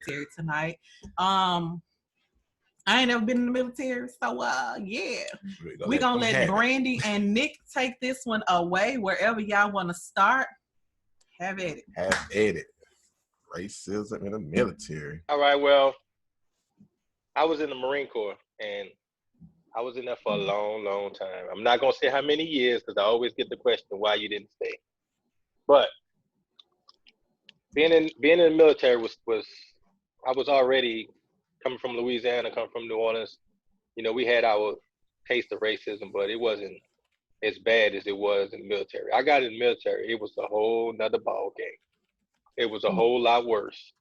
military tonight. I ain't never been in the military, so yeah. We're gonna let Brandy and Nick take this one away wherever y'all want to start. Have at it. Have at it. Racism in the military. All right, well, I was in the Marine Corps, and I was in there for a long, long time. I'm not gonna say how many years, because I always get the question why you didn't stay. But being in the military was I was already coming from Louisiana, coming from New Orleans. You know, we had our taste of racism, but it wasn't as bad as it was in the military. I got in the military, it was a whole nother ball game. It was a whole lot worse.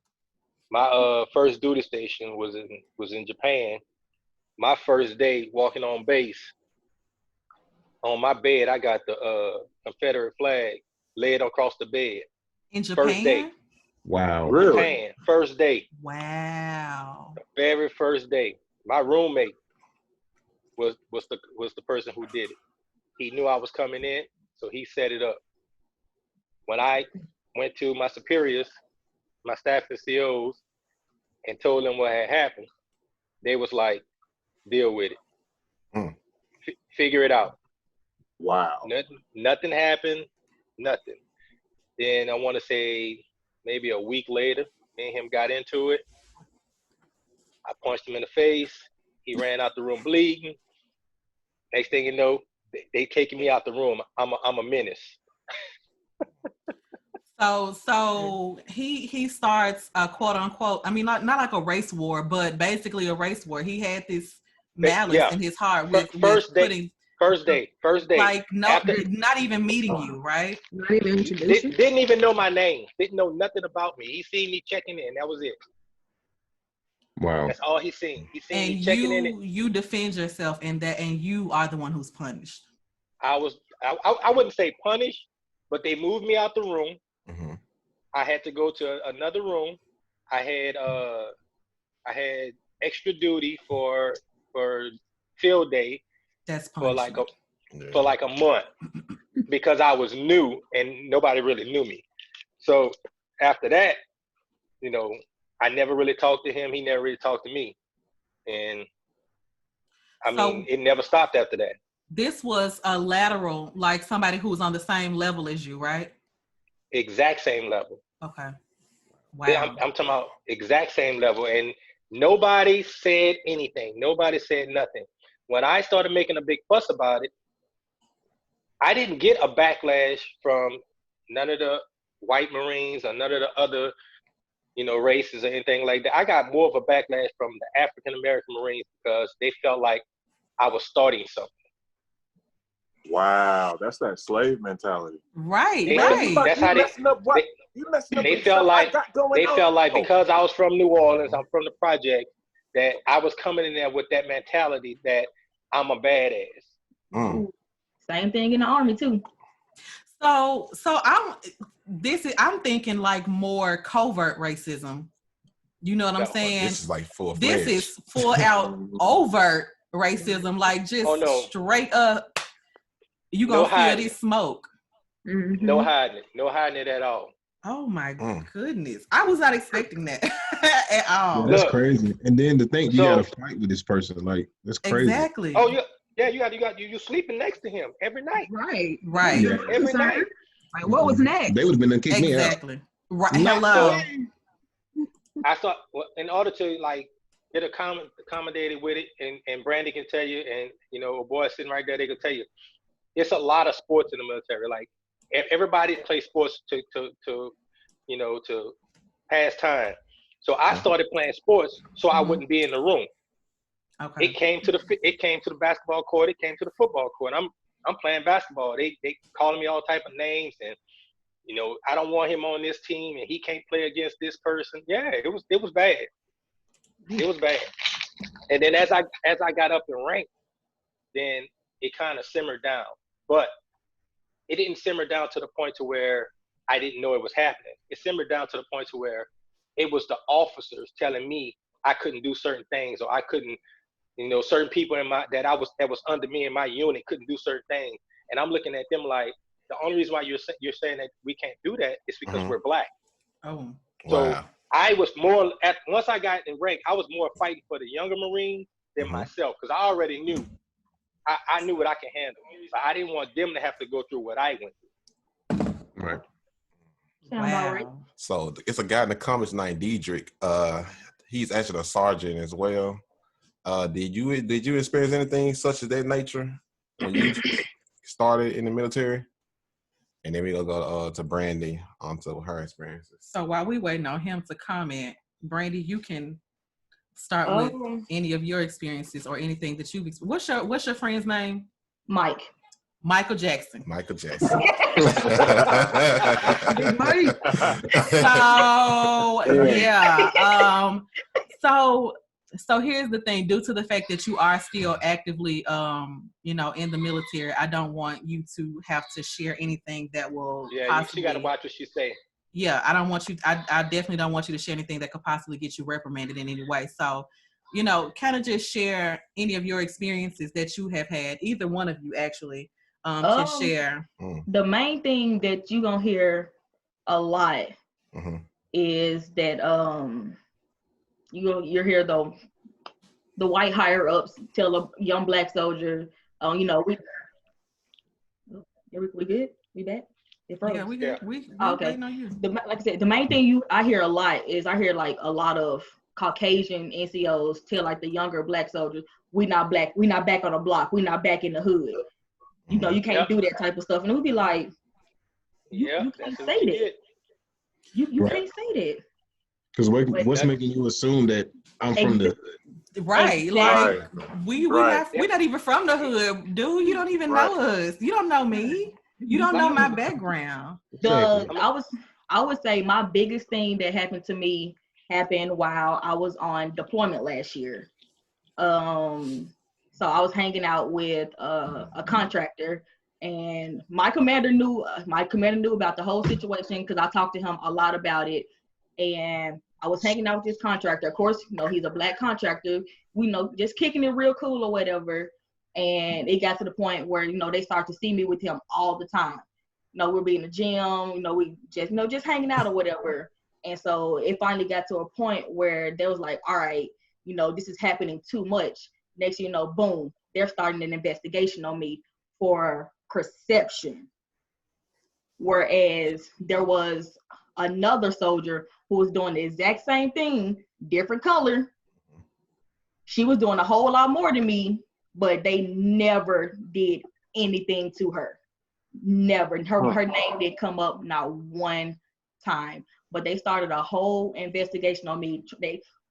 My first duty station was in Japan. My first day walking on base, on my bed, I got the Confederate flag laid across the bed. In Japan? First day. Wow. Really? Japan, first day. Wow. The very first day. My roommate was the person who did it. He knew I was coming in, so he set it up. When I went to my superiors, my staff and COs, and told them what had happened, they was like, deal with it. Figure it out. Wow. Nothing happened, nothing. Then I want to say maybe a week later, me and him got into it. I punched him in the face. He ran out the room bleeding. Next thing you know, they taking me out the room. I'm a menace. So he starts a quote unquote. I mean, not like a race war, but basically a race war. He had this malice in his heart with first day. Like not even meeting you, right? Not even introducing. Didn't even know my name. Didn't know nothing about me. He seen me checking in. That was it. Wow. That's all he seen. He seen and me checking in. You defend yourself in that, and you are the one who's punished. I wouldn't say punished, but they moved me out the room. Mm-hmm. I had to go to another room. I had extra duty for field day. That's for like a month because I was new and nobody really knew me. So after that, you know, I never really talked to him. He never really talked to me. And I mean, it never stopped after that. This was a lateral, like somebody who was on the same level as you, right? Exact same level. Okay. Wow. I'm talking about exact same level. And nobody said anything. Nobody said nothing. When I started making a big fuss about it, I didn't get a backlash from none of the white Marines or none of the other, you know, races or anything like that. I got more of a backlash from the African-American Marines because they felt like I was starting something. Wow, that's that slave mentality. Right. That's how they felt like because I was from New Orleans, I'm from the project, that I was coming in there with that mentality that I'm a badass. Same thing in the Army too. So I'm thinking like more covert racism. You know what I'm saying? This is like full-fledged. This is full out overt racism, like just straight up. You gonna feel this smoke. Mm-hmm. No hiding it at all. Oh my goodness. I was not expecting that at all. Yeah, that's crazy. And then to think you gotta fight with this person, like that's crazy. Exactly. Oh yeah, you sleeping next to him every night. Right. Yeah. Every night. Like what was next? They would have been done kicked me out. Exactly. Right. Hello. I thought in order to like get accommodated with it, and Brandy can tell you, and you know, a boy sitting right there, they can tell you, it's a lot of sports in the military. Like everybody plays sports to you know, to pass time. So I started playing sports so I wouldn't be in the room. Okay. It came to the basketball court. It came to the football court. I'm playing basketball. They calling me all type of names, and you know, I don't want him on this team, and he can't play against this person. Yeah, it was bad. It was bad. And then as I got up in rank, then it kind of simmered down. But it didn't simmer down to the point to where I didn't know it was happening. It simmered down to the point to where it was the officers telling me I couldn't do certain things, or I couldn't, you know, certain people that was under me in my unit couldn't do certain things. And I'm looking at them like, the only reason why you're saying that we can't do that is because we're black. Oh. So wow. I was more once I got in rank, I was more fighting for the younger Marines than myself because I already knew. I knew what I can handle, but I didn't want them to have to go through what I went through. Right. Wow. So it's a guy in the comments named Diedrich. He's actually a sergeant as well. Did you experience anything such as that nature when you started in the military? And then we'll go to Brandy onto her experiences. So while we waiting on him to comment, Brandy, you can start with any of your experiences or anything that you've experienced. What's your friend's name? Mike. Michael Jackson. Michael Jackson. So yeah. So here's the thing. Due to the fact that you are still actively in the military, I don't want you to have to share anything that will she gotta watch what she say. Yeah, I don't want you I definitely don't want you to share anything that could possibly get you reprimanded in any way. So, kind of just share any of your experiences that you have had, either one of you actually, to share. The main thing that you're gonna hear a lot is that you'll hear the white higher ups tell a young black soldier, we good? We back? Yeah, we good. We okay. Know you. Like I said, the main thing I hear a lot is I hear like a lot of Caucasian NCOs tell like the younger black soldiers, we not black, we not back on the block, we not back in the hood. You can't do that type of stuff. And we'd be like, you can't say that. You can't say that. Because what's making you assume that I'm from the hood? Right. Like we're not even from the hood, dude. You don't even know us. You don't know me. You don't know my background. I would say my biggest thing that happened to me happened while I was on deployment last year. So I was hanging out with a contractor, and my commander knew about the whole situation because I talked to him a lot about it. And I was hanging out with this contractor. Of course, he's a black contractor. We just kicking it real cool or whatever. And it got to the point where they start to see me with him all the time. We'll be in the gym. We just hanging out or whatever. And so it finally got to a point where they was like, all right, this is happening too much. Next thing you know, boom, they're starting an investigation on me for perception. Whereas there was another soldier who was doing the exact same thing, different color. She was doing a whole lot more than me, but they never did anything to her. Never. Her name didn't come up not one time. But they started a whole investigation on me.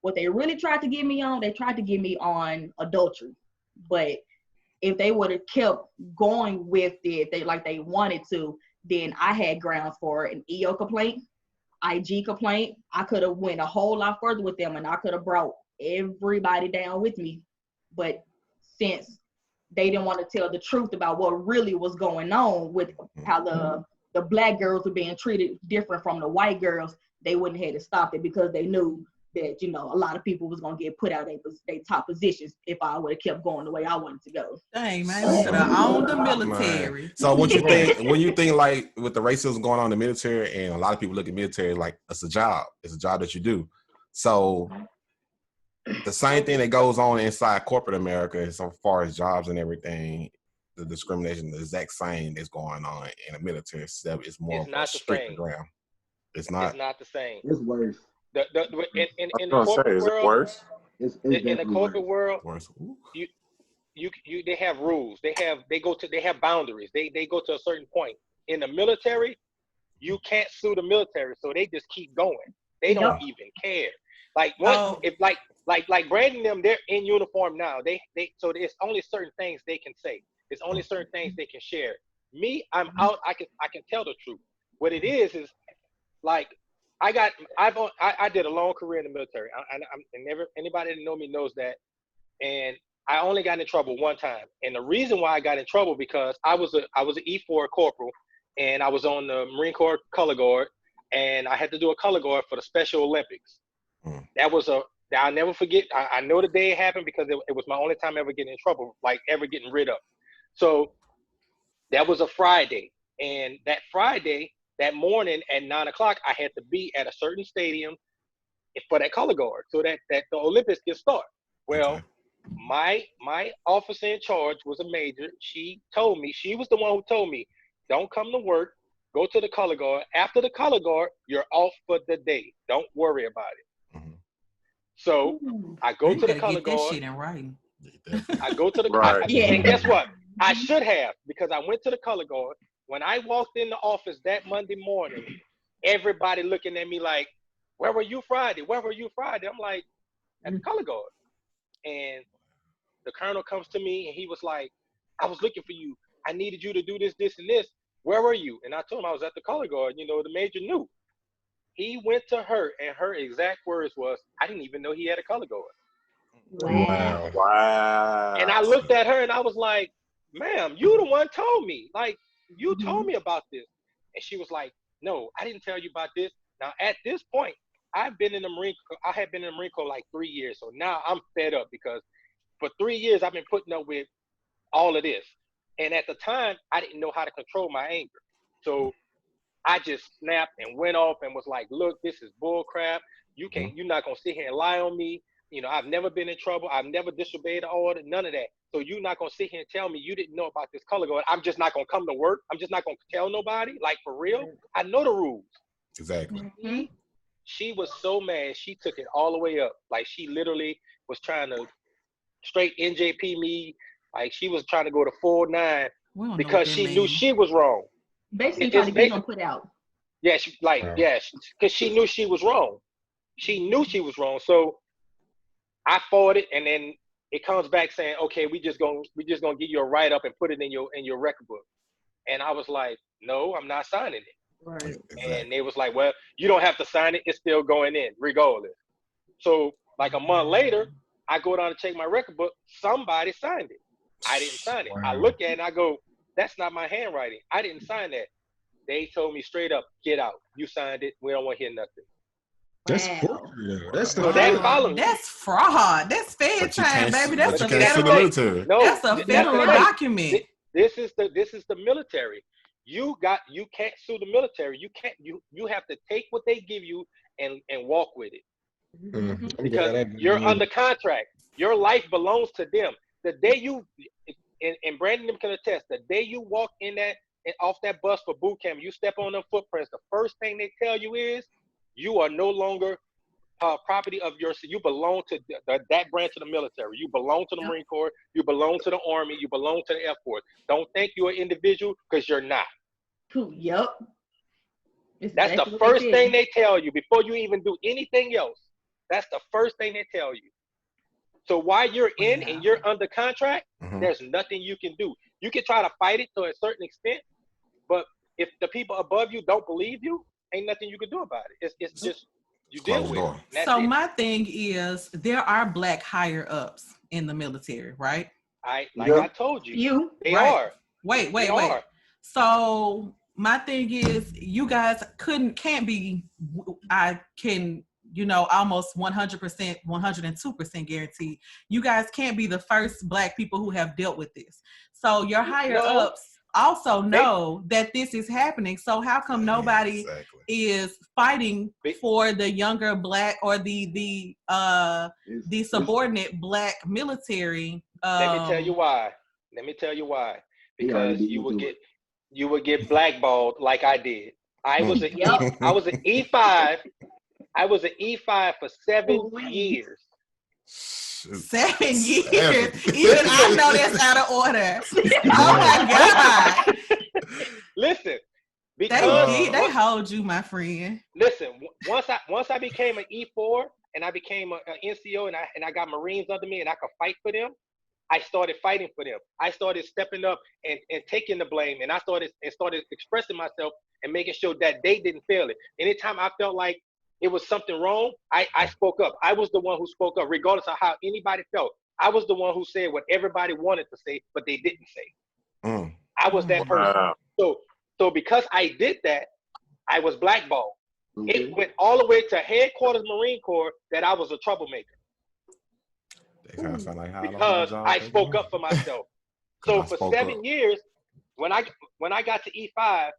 What they really tried to get me on, they tried to get me on adultery. But if they would have kept going with it, they wanted to, then I had grounds for an EO complaint, IG complaint. I could have went a whole lot further with them, and I could have brought everybody down with me. But since they didn't want to tell the truth about what really was going on with how the black girls were being treated different from the white girls, they wouldn't have to stop it because they knew that, a lot of people was going to get put out of their top positions if I would have kept going the way I wanted to go. Dang, man, we should have owned the military. Man. So what you think, when you think like with the racism going on in the military, and a lot of people look at military like it's a job that you do. So the same thing that goes on inside corporate America as far as jobs and everything, the discrimination, the exact same that's going on in the military step is more of a stricter ground. It's not the same. It's worse. In the corporate world, in the corporate world, they have rules. They have boundaries. They go to a certain point. In the military, you can't sue the military, so they just keep going. They don't even care. Like like Brandon and them, they're in uniform now. So there's only certain things they can say. There's only certain things they can share. Me, I'm out. I can tell the truth. What it is like I did a long career in the military. Anybody that know me knows that. And I only got in trouble one time. And the reason why I got in trouble because I was an E4 corporal, and I was on the Marine Corps color guard, and I had to do a color guard for the Special Olympics. I'll never forget. I know the day it happened because it was my only time ever getting in trouble, like ever getting rid of. So that was a Friday. And that Friday, that morning at 9:00, I had to be at a certain stadium for that color guard so that the Olympics can start. Well, Okay. my officer in charge was a major. She was the one who told me, don't come to work, go to the color guard. After the color guard, you're off for the day. Don't worry about it. Mhm. So I go You to the better color get that guard. shit in writing. I go to the Right. Yeah. and guess what? I should have, because I went to the color guard. When I walked in the office that Monday morning, everybody looking at me like, where were you Friday? Where were you Friday? I'm like, at the color guard. And the colonel comes to me and he was like, I was looking for you. I needed you to do this, this, and this. Where were you? And I told him I was at the color guard. You know, the major knew. He went to her and her exact words was, I didn't even know he had a color guard. Wow. Wow. And I looked at her and I was like, ma'am, you the one told me. Like, you told me about this. And she was like, no, I didn't tell you about this. Now, at this point, I had been in the Marine Corps like 3 years. So now I'm fed up because for 3 years, I've been putting up with all of this. And at the time, I didn't know how to control my anger. So I just snapped and went off and was like, look, this is bull crap. You're not going to sit here and lie on me. You know, I've never been in trouble. I've never disobeyed an order, none of that. So you're not going to sit here and tell me you didn't know about this color guard. I'm just not going to come to work. I'm just not going to tell nobody. Like, for real, I know the rules. Exactly. She was so mad. She took it all the way up. Like, she literally was trying to straight NJP me. Like, she was trying to go to 4-9 because she knew she was wrong. Basically trying to get them put out. Yeah, because she knew she was wrong. She knew she was wrong. So I fought it, and then it comes back saying, okay, we just gonna give you a write up and put it in your record book. And I was like, no, I'm not signing it. Right. Exactly. And they was like, well, you don't have to sign it. It's still going in regardless. So like a month later, I go down to check my record book. Somebody signed it. I didn't sign it. Wow. I look at it and I go, that's not my handwriting. I didn't sign that. They told me straight up, get out. You signed it. We don't want to hear nothing. That's Wow. forgery, though. That's the So they follow me. That's fraud. That's Fed But you time, can't, baby. That's but a you can't sue the federal. military. No, That's a that's federal the thing. document. This is the military. You can't sue the military. You have to take what they give you and walk with it. I'm glad Because I you're didn't- under contract. Your life belongs to them. The day you and Brandon can attest, the day you walk in that and off that bus for boot camp, you step on them footprints, the first thing they tell you is you are no longer property of yours. You belong to that branch of the military. You belong to the Marine Corps. You belong to the Army. You belong to the Air Force. Don't think you're an individual because you're not. Yep. That's the first thing they tell you before you even do anything else. That's the first thing they tell you. So while you're in and you're under contract, there's nothing you can do. You can try to fight it to a certain extent, but if the people above you don't believe you, ain't nothing you can do about it. It's just you deal with it. So my thing is, there are Black higher ups in the military, right? I told you, they right. are. Wait. Are. So my thing is, you guys can't be. I can, almost 100%, 102% guarantee you guys can't be the first Black people who have dealt with this. So your higher ups also know that this is happening. So how come nobody is fighting for the younger Black or the subordinate Black military? Let me tell you why. Because you would get blackballed like I did. I was an E5. I was an E5 for 7 years. 7 years. Even I know that's out of order. Oh my God. Listen, because they hold you, my friend. Listen, once I became an E4 and I became an NCO and I got Marines under me and I could fight for them, I started fighting for them. I started stepping up and taking the blame, and I started expressing myself and making sure that they didn't feel it. Anytime I felt like it was something wrong, I spoke up. I was the one who spoke up, regardless of how anybody felt. I was the one who said what everybody wanted to say, but they didn't say. I was that person. So because I did that, I was blackballed. It went all the way to headquarters Marine Corps that I was a troublemaker. They kind of sound like how because I spoke up for myself. So for 7 years, when I got to E5,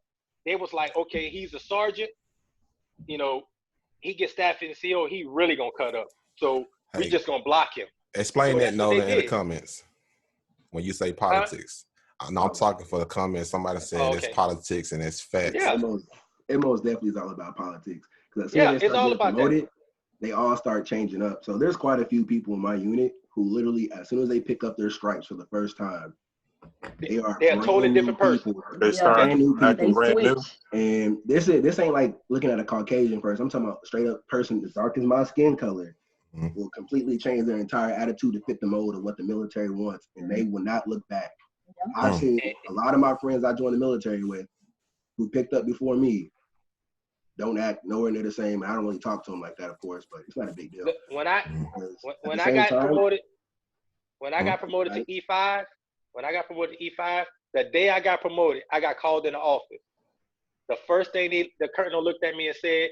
they was like, okay, he's a sergeant, he gets staff NCO, he really gonna cut up. So we Hey, just gonna block him. explain So that, that's what they Nolan, in the did. comments when you say politics. I'm talking for the comments. Somebody said it's Okay. politics and it's facts. Yeah. It most definitely is all about politics. Because as soon Yeah, as they it's start all getting about that. promoted, they all start changing up. So there's quite a few people in my unit who literally, as soon as they pick up their stripes for the first time, they're a totally different person. They start brand new acting people. brand new. And this ain't like looking at a Caucasian first. I'm talking about straight up person as dark as my skin color will completely change their entire attitude to fit the mold of what the military wants, and they will not look back. I've seen a lot of my friends I joined the military with who picked up before me don't act nowhere near the same. I don't really talk to them like that, of course, but it's not a big deal. When I got promoted to E5, the day I got promoted, I got called in the office. The first thing the colonel looked at me and said,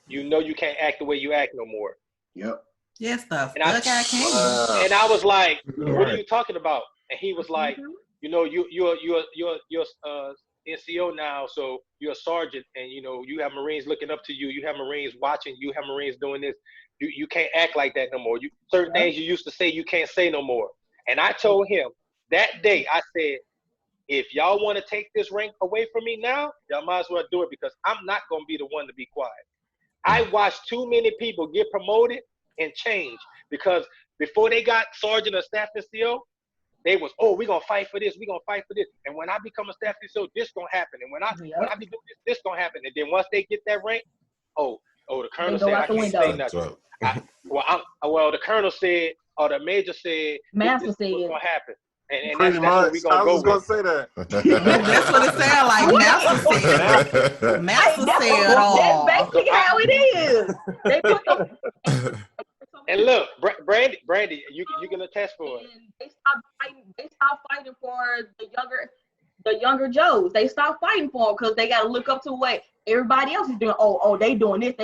"You know you can't act the way you act no more." Yep. Yes, stuff. And I was like, "What are you talking about?" And he was like, "You know, you're NCO now, so you're a sergeant, and you know you have Marines looking up to you. You have Marines watching. You have Marines doing this. You can't act like that no more. Certain things you used to say you can't say no more." And I told him that day, I said, "If y'all want to take this rank away from me now, y'all might as well do it, because I'm not gonna be the one to be quiet." I watched too many people get promoted and change, because before they got sergeant or staff NCO, they was, "Oh, we're gonna fight for this, we're gonna fight for this. And when I become a staff NCO, this gonna happen. And when I be doing this gonna happen." And then once they get that rank, the colonel said I can't say nothing. The colonel said, or the major said, Master this said is what's gonna happen. And Pretty that's what much. we gonna I go was gonna with. say that. That's what it sounds like. Master said. Master said all. That's basically how it is. They put them. And look, Brandy, you can attest for it. They stopped fighting for the younger Joes. They stopped fighting for them because they got to look up to what everybody else is doing. Oh, they doing this,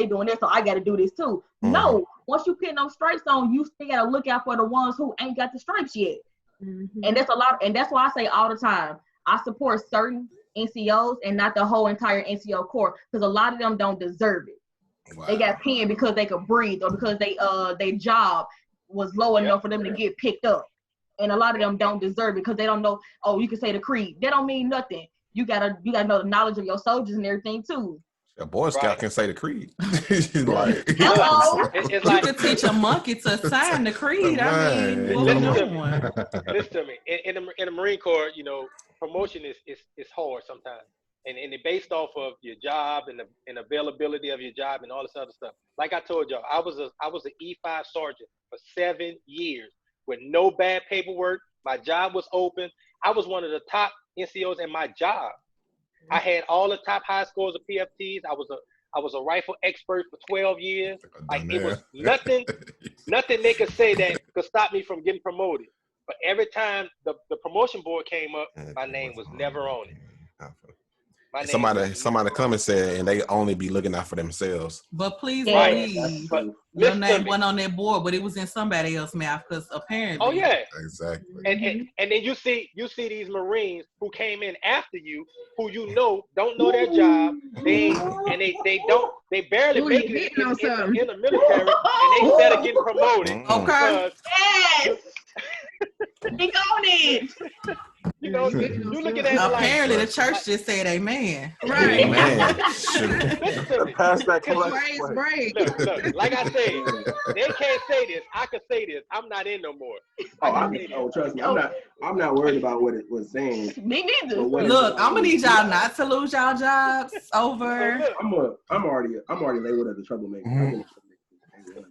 so I got to do this too. No, once you pin those stripes on, you still got to look out for the ones who ain't got the stripes yet. And that's a lot. And that's why I say all the time, I support certain NCOs and not the whole entire NCO corps, because a lot of them don't deserve it. Wow. They got pinned because they could breathe, or because their job was low enough for them to get picked up. And a lot of them don't deserve it because they don't know. Oh, you can say the creed. That don't mean nothing. You gotta know the knowledge of your soldiers and everything too. A Boy Scout can say the creed. Like, hello. It's like, you could teach a monkey to sign the creed. I mean, what we doing? Listen to me. In the Marine Corps, you know, promotion is hard sometimes. And it's based off of your job and availability of your job and all this other stuff. Like I told y'all, I was an E5 sergeant for 7 years with no bad paperwork. My job was open. I was one of the top NCOs in my job. I had all the top high scores of PFTs. I was a rifle expert for 12 years. Like, it was nothing they could say that could stop me from getting promoted. But every time the promotion board came up, my name was never on it. Somebody come and say, and they only be looking out for themselves. But please believe your name wasn't on that board, but it was in somebody else's mouth, because apparently. Oh yeah, exactly. And then you see these Marines who came in after you, who don't know their job. They barely make it in the military, and they instead of getting promoted. Okay. Yes. Think on it. You looking at it apparently the church just said amen. Right. Amen. Pass that break. Look, like I said, they can't say this. I can say this. I'm not in no more. Trust me. I'm not worried about what it was saying. Me neither. Look, I'm gonna need y'all not to lose y'all jobs over. I'm already labeled as a troublemaker.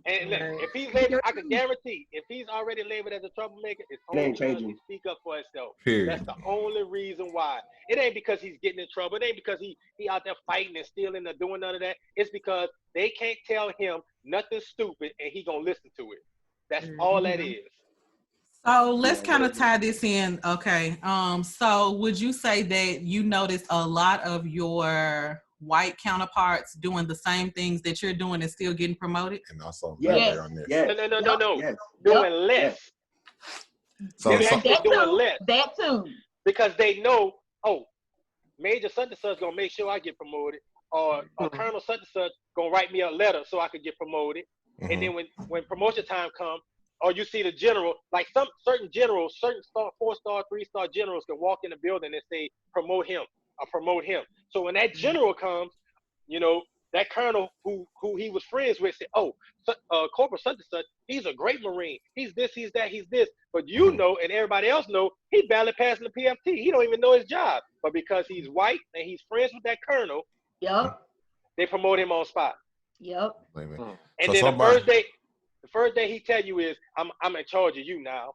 And if he's labeled, I can guarantee, if he's already labeled as a troublemaker, it's only because he speak up for himself. Period. That's the only reason why. It ain't because he's getting in trouble. It ain't because he out there fighting and stealing or doing none of that. It's because they can't tell him nothing stupid and he gonna listen to it. That's all that is. So let's kind of tie this in. Okay. So would you say that you noticed a lot of your white counterparts doing the same things that you're doing and still getting promoted? And also, No. Yes. Doing less. So doing less. That too. Because they know, Major such and such gonna make sure I get promoted, or Colonel such and such gonna write me a letter so I could get promoted. Mm-hmm. And then when promotion time comes, or you see the general, like some certain generals, certain 4-star, 3-star generals can walk in the building and say, promote him or promote him. So when that general comes, you know, that colonel who he was friends with said, oh, Corporal such and such, he's a great Marine. He's this, he's that, he's this. But you know, and everybody else know, he barely passing the PFT. He don't even know his job. But because he's white and he's friends with that colonel, Yep. they promote him on spot. Yep. And so then the first day he tell you is, I'm in charge of you now.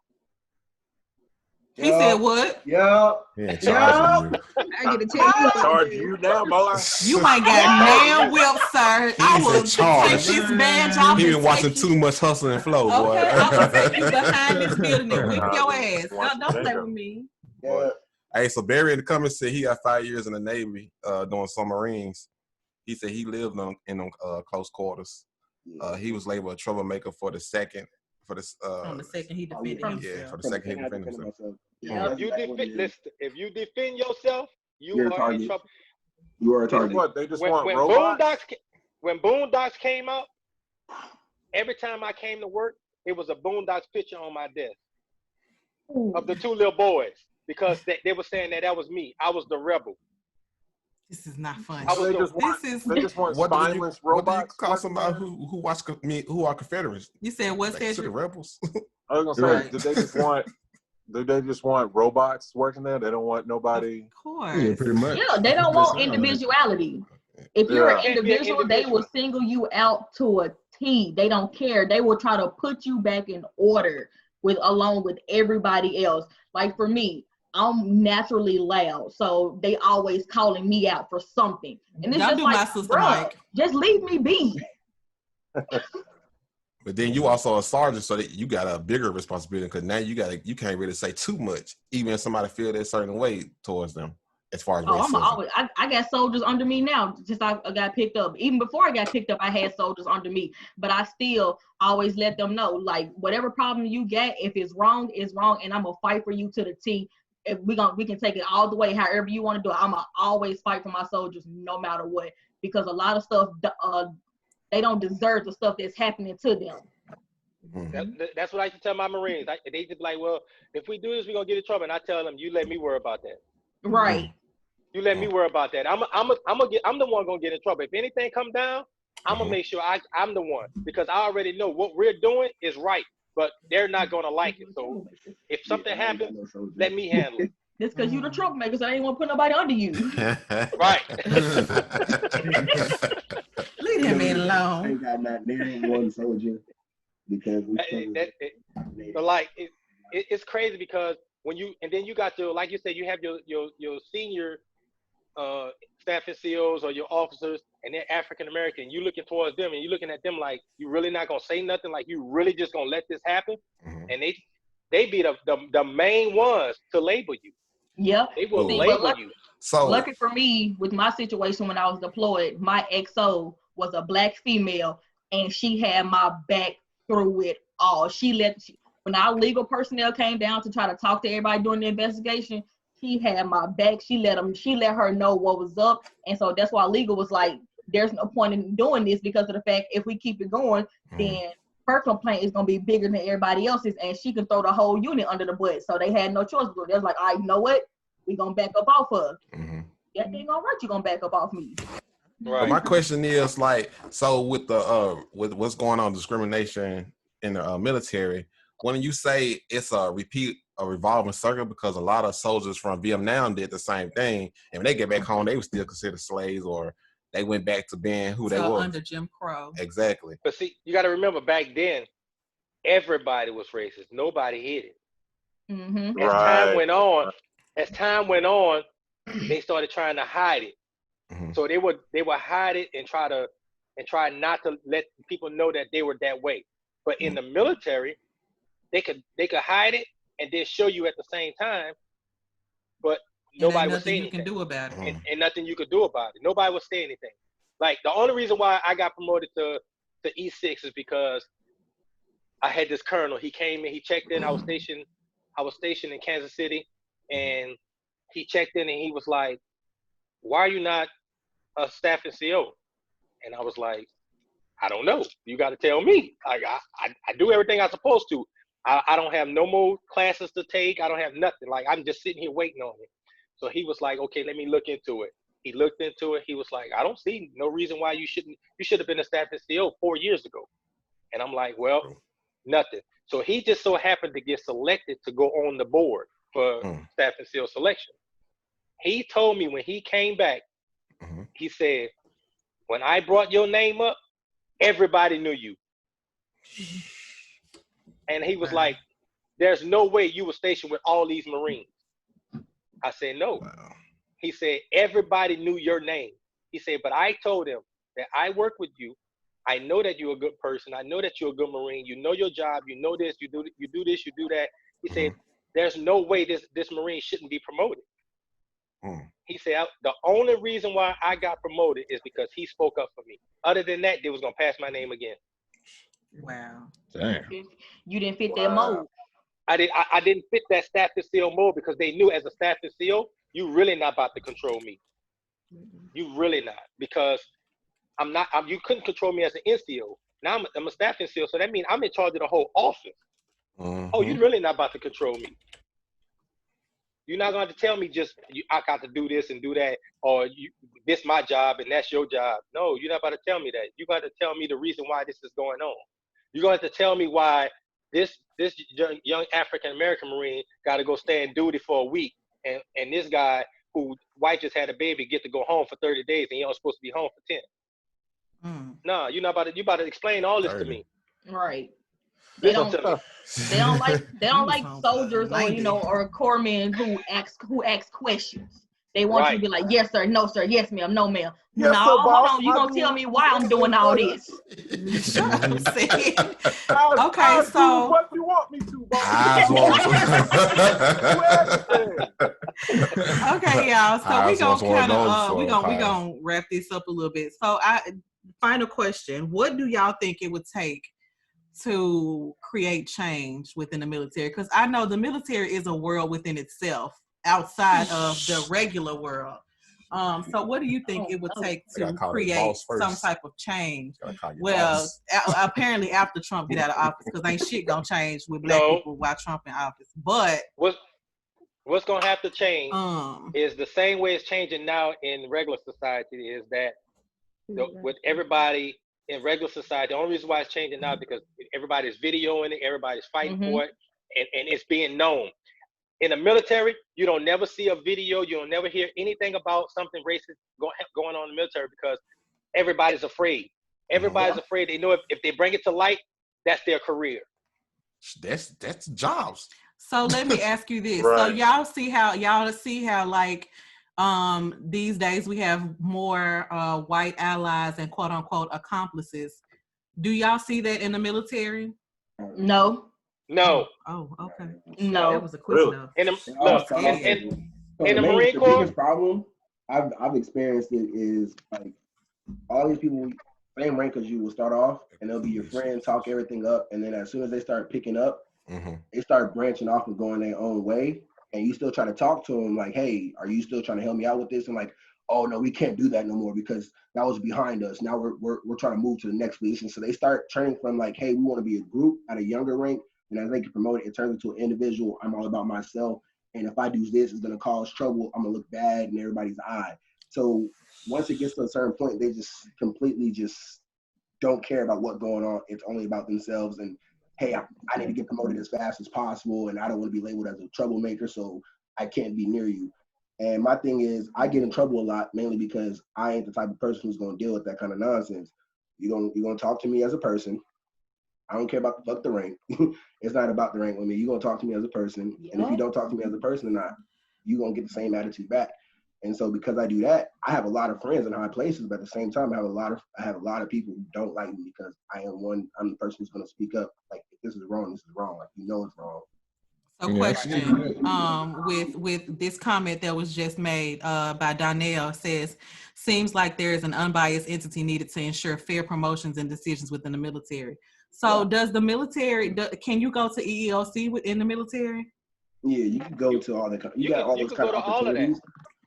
He said what? Yeah. Yeah, charging you. I get to tell you. Charge you now, boy. You ain't got damn whip, sir. I He's will in charge. take this badge off. He and been watching take you- too much Hustle and Flow, boy. Okay, I will take you behind this building and whip your ass. Don't play with me. Yeah. Hey, so Barry in the comments said he got 5 years in the Navy doing submarines. He said he lived in close quarters. He was labeled a troublemaker for the second. On the second he defended himself. Yeah, for the second he defended himself. Yeah. If you defend yourself, You're a are target. in trouble. You are a target. What, they just When want robots? when Boondocks came out, every time I came to work, it was a Boondocks picture on my desk of the 2 little boys, because they were saying that was me. I was the rebel. This is not fun. They just want spineless robots. What do you call somebody who are Confederates? You said what's Like, that? rebels? I was gonna say, Right. do they just want robots working there? They don't want nobody. Of course. Yeah, pretty much. Yeah, they don't want individuality. If you're an individual, they will single you out to a T. They don't care. They will try to put you back in order along with everybody else. Like for me, I'm naturally loud, so they always calling me out for something. And it's Don't just do like, my sister, bruh, Mike. just leave me be. But then you also a sergeant, so that you got a bigger responsibility, because now you can't really say too much, even if somebody feel that certain way towards them. As far as racism. I got soldiers under me now since I got picked up. Even before I got picked up, I had soldiers under me. But I still always let them know, like, whatever problem you get, if it's wrong, it's wrong, and I'm gonna fight for you to the T. If we can take it all the way, however you want to do it. I'm gonna always fight for my soldiers, no matter what, because a lot of stuff they don't deserve the stuff that's happening to them. That's what I used to tell my Marines. They just be like, well, if we do this, we're gonna get in trouble. And I tell them, you let me worry about that. Right. You let me worry about that. I'm the one gonna get in trouble. If anything come down, I'm gonna make sure I'm the one, because I already know what we're doing is right, but they're not gonna like it. So if something happens, let me handle it. It's because you the troublemaker, so I ain't want to put nobody under you. Right. Leave him man I alone. ain't got not named one soldier because it's crazy, because when you got your, like you said, you have your senior staff NCOs or your officers, and they're African American. You looking towards them and you looking at them like, you really not gonna say nothing, like you really just gonna let this happen. And they be the main ones to label you. Yep. They will label you. So lucky for me, with my situation when I was deployed, my XO was a Black female, and she had my back through it all. When our legal personnel came down to try to talk to everybody during the investigation, she had my back. She let her know what was up. And so that's why legal was like, there's no point in doing this, because of the fact, if we keep it going, then her complaint is going to be bigger than everybody else's, and she can throw the whole unit under the bus. So they had no choice. They was like, all right, you know what? We're going to back up off her. That ain't all right. You're going to back up off me. Right. But my question is, like, so with the with what's going on, discrimination in the military, when you say it's a revolving circle, because a lot of soldiers from Vietnam did the same thing, and when they get back home, they were still considered slaves, or they went back to being who they were under Jim Crow. Exactly. But see, you got to remember, back then, everybody was racist. Nobody hid it. As time went on, they started trying to hide it. So they would hide it and try not to let people know that they were that way. But in the military, they could hide it and then show you at the same time, but nobody would say anything. Nothing you can do about it. And nothing you could do about it. Nobody would say anything. Like, the only reason why I got promoted to E6 is because I had this colonel. He came in, he checked in. I was stationed in Kansas City, and he checked in and he was like, "Why are you not a staff NCO?" And I was like, I don't know. You got to tell me. I do everything I'm supposed to. I don't have no more classes to take. I don't have nothing. Like, I'm just sitting here waiting on it. So he was like, okay, let me look into it. He looked into it. He was like, I don't see no reason why you should have been a staff and CO 4 years ago. And I'm like, well, nothing. So he just so happened to get selected to go on the board for staff and CO selection. He told me when he came back, he said, when I brought your name up, everybody knew you. And he was like, there's no way you were stationed with all these Marines. I said, no. Wow. He said, everybody knew your name. He said, but I told him that I work with you. I know that you're a good person. I know that you're a good Marine. You know your job. You know this. You do this. You do that. He said, there's no way this Marine shouldn't be promoted. He said, the only reason why I got promoted is because he spoke up for me. Other than that, they was going to pass my name again. Wow. Damn. You didn't fit that mold. I didn't fit that staff to seal mold because they knew as a staff to seal, you really not about to control me. You really not, because you couldn't control me as an NCO. Now I'm a staff NCO, so that means I'm in charge of the whole office. Oh, you really not about to control me. You're not going to tell me just I got to do this and do that, or this my job and that's your job. No, you're not about to tell me that. You're going to tell me the reason why this is going on. You're going to tell me why this young African American Marine got to go stand duty for a week, and this guy who wife just had a baby get to go home for 30 days and he only supposed to be home for 10. No, you're not about to. You about to explain all this 30. To me. Right. They don't like soldiers or corpsmen who ask questions. They want you to be like, yes sir, no sir, yes ma'am, no ma'am. Yes, no, hold on, you gonna tell me why I'm doing all this. Okay, so what you want me to, boss. Okay, y'all. So we gonna wrap this up a little bit. So final question: what do y'all think it would take to create change within the military? Because I know the military is a world within itself, outside of the regular world. So what do you think it would take to create some type of change? Well, apparently after Trump get out of office, because ain't shit gonna change with black people while Trump in office. But what's gonna have to change is the same way it's changing now in regular society, is that with everybody in regular society, the only reason why it's changing now is because everybody's videoing it, everybody's fighting for it, and it's being known. In the military, you don't never see a video, you don't never hear anything about something racist going on in the military because everybody's afraid. Everybody's afraid. They know if they bring it to light, that's their career. That's jobs. So let me ask you this. Right. So y'all see how like these days we have more white allies and quote unquote accomplices. Do y'all see that in the military? No. No. Oh, okay. No. That was a quick no. In the Marine Corps, the biggest problem I've experienced it is like all these people, same rank as you, will start off and they'll be your friend, talk everything up, and then as soon as they start picking up, they start branching off and going their own way, and you still try to talk to them like, hey, are you still trying to help me out with this? And like, oh no, we can't do that no more because that was behind us. Now we're trying to move to the next position. So they start turning from like, hey, we want to be a group at a younger rank. And as they get promoted, it turns into an individual. I'm all about myself. And if I do this, it's going to cause trouble. I'm going to look bad in everybody's eye. So once it gets to a certain point, they just completely just don't care about what's going on. It's only about themselves. And, hey, I need to get promoted as fast as possible. And I don't want to be labeled as a troublemaker, so I can't be near you. And my thing is, I get in trouble a lot, mainly because I ain't the type of person who's going to deal with that kind of nonsense. You're gonna talk to me as a person. I don't care about the rank. It's not about the rank with me. You're going to talk to me as a person. And if you don't talk to me as a person or not, you're going to get the same attitude back. And so because I do that, I have a lot of friends in high places, but at the same time, I have a lot of people who don't like me because I'm the person who's going to speak up. Like, if this is wrong, this is wrong. Like, you know it's wrong. So question, with this comment that was just made by Donnell says, seems like there is an unbiased entity needed to ensure fair promotions and decisions within the military. So does the military, can you go to EEOC within the military? Yeah, you can go to all the, you got all those kind of opportunities.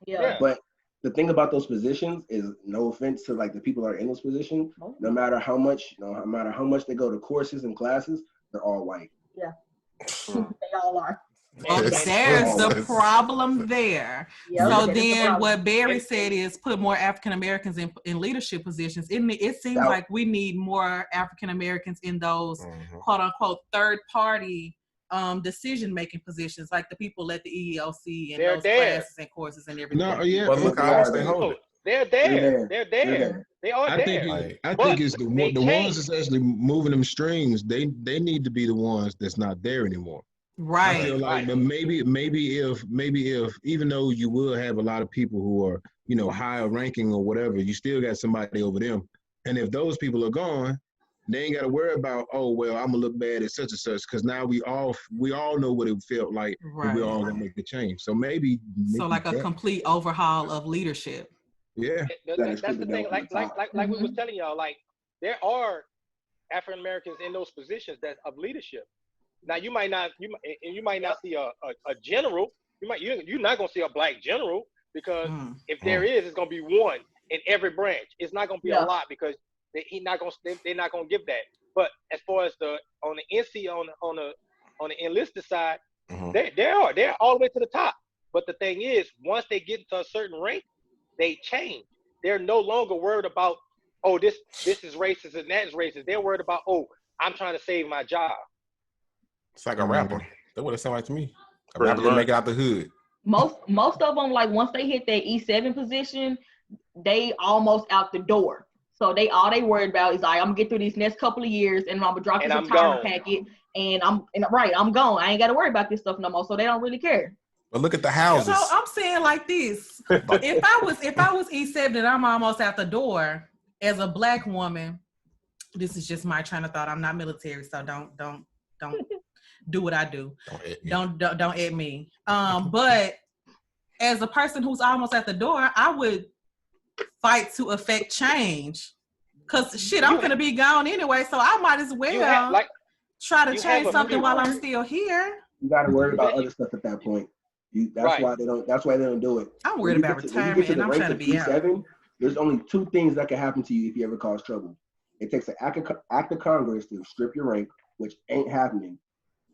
Yeah. But the thing about those positions is, no offense to like the people that are in those positions, no matter how much they go to courses and classes, they're all white. Yeah, they all are. Well, there's the problem there. Yep, so then what Barry said is put more African Americans in leadership positions. It seems like we need more African Americans in those quote unquote third party decision-making positions, like the people at the EEOC and those classes and courses and everything. No, yeah. But look how they hold it. They're there. They are I there. I think it's the ones that's actually moving them strings. They need to be the ones that's not there anymore. Right. I feel like maybe if even though you will have a lot of people who are, you know, higher ranking or whatever, you still got somebody over them. And if those people are gone, they ain't got to worry about, oh well, I'm gonna look bad at such and such, because now we all know what it felt like, and we're all gonna make the change. So maybe like a complete overhaul of leadership. Yeah, that's the thing. Like we was telling y'all, like there are African Americans in those positions that of leadership. Now you might not see a general. You're not gonna see a black general, because if there is, it's gonna be one in every branch. It's not gonna be a lot, because they're not gonna give that. But as far as on the NC on the enlisted side, they're all the way to the top. But the thing is, once they get into a certain rank, they change. They're no longer worried about, oh, this is racist and that is racist. They're worried about, oh, I'm trying to save my job. It's like a rapper. That would have sounded like to me. A rapper didn't make it out the hood. Most of them, like once they hit that E7 position, they almost out the door. So all they worried about is like, I'm gonna get through these next couple of years and I'm gonna drop this retirement packet and I'm gone. I ain't gotta worry about this stuff no more. So they don't really care. But look at the houses. So I'm saying like this: if I was E7 and I'm almost out the door as a black woman, this is just my train of thought. I'm not military, so don't do what I do. Don't at me. But as a person who's almost at the door, I would fight to affect change. Cause shit, I'm gonna be gone anyway, so I might as well try to change something while I'm still here. You gotta worry about other stuff at that point. That's why they don't do it. I'm worried about retirement and I'm trying to be out. There's only two things that can happen to you if you ever cause trouble. It takes an act of Congress to strip your rank, which ain't happening.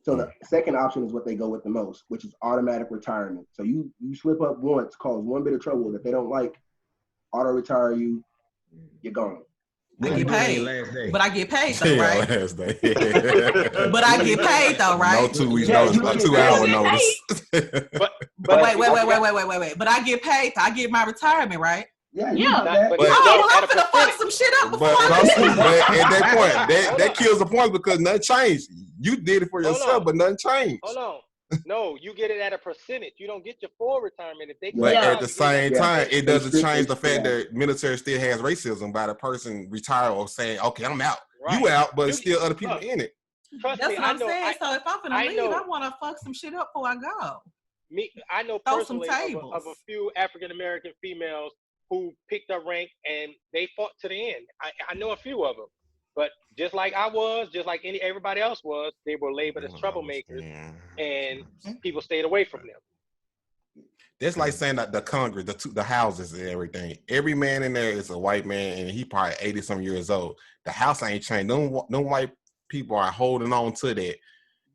So the second option is what they go with the most, which is automatic retirement. So you slip up once, cause one bit of trouble that they don't like, auto retire you, you're gone. I get paid, but I get paid though, right? Last day. But I get paid though, right? No 2 weeks notice, no 2 hour notice. But wait. But I get paid. I get my retirement, right? Yeah. I'm gonna fuck some shit up before but at that point, that kills the point, because nothing changed. You did it for yourself, but nothing changed. Hold on. No, you get it at a percentage. You don't get your full retirement if they. But at the same time, it doesn't change the fact that military still has racism by the person retired or saying, "Okay, I'm out." Right. You out, but still other people in it. That's what I'm saying. So if I'm gonna leave, I want to fuck some shit up before I go. I know personally of a few African American females who picked up rank and they fought to the end. I know a few of them. But just like I was, just like everybody else was, they were labeled as troublemakers, and people stayed away from them. That's like saying that the Congress, the houses and everything. Every man in there is a white man, and he probably 80-some years old. The house ain't changed. No white people are holding on to that,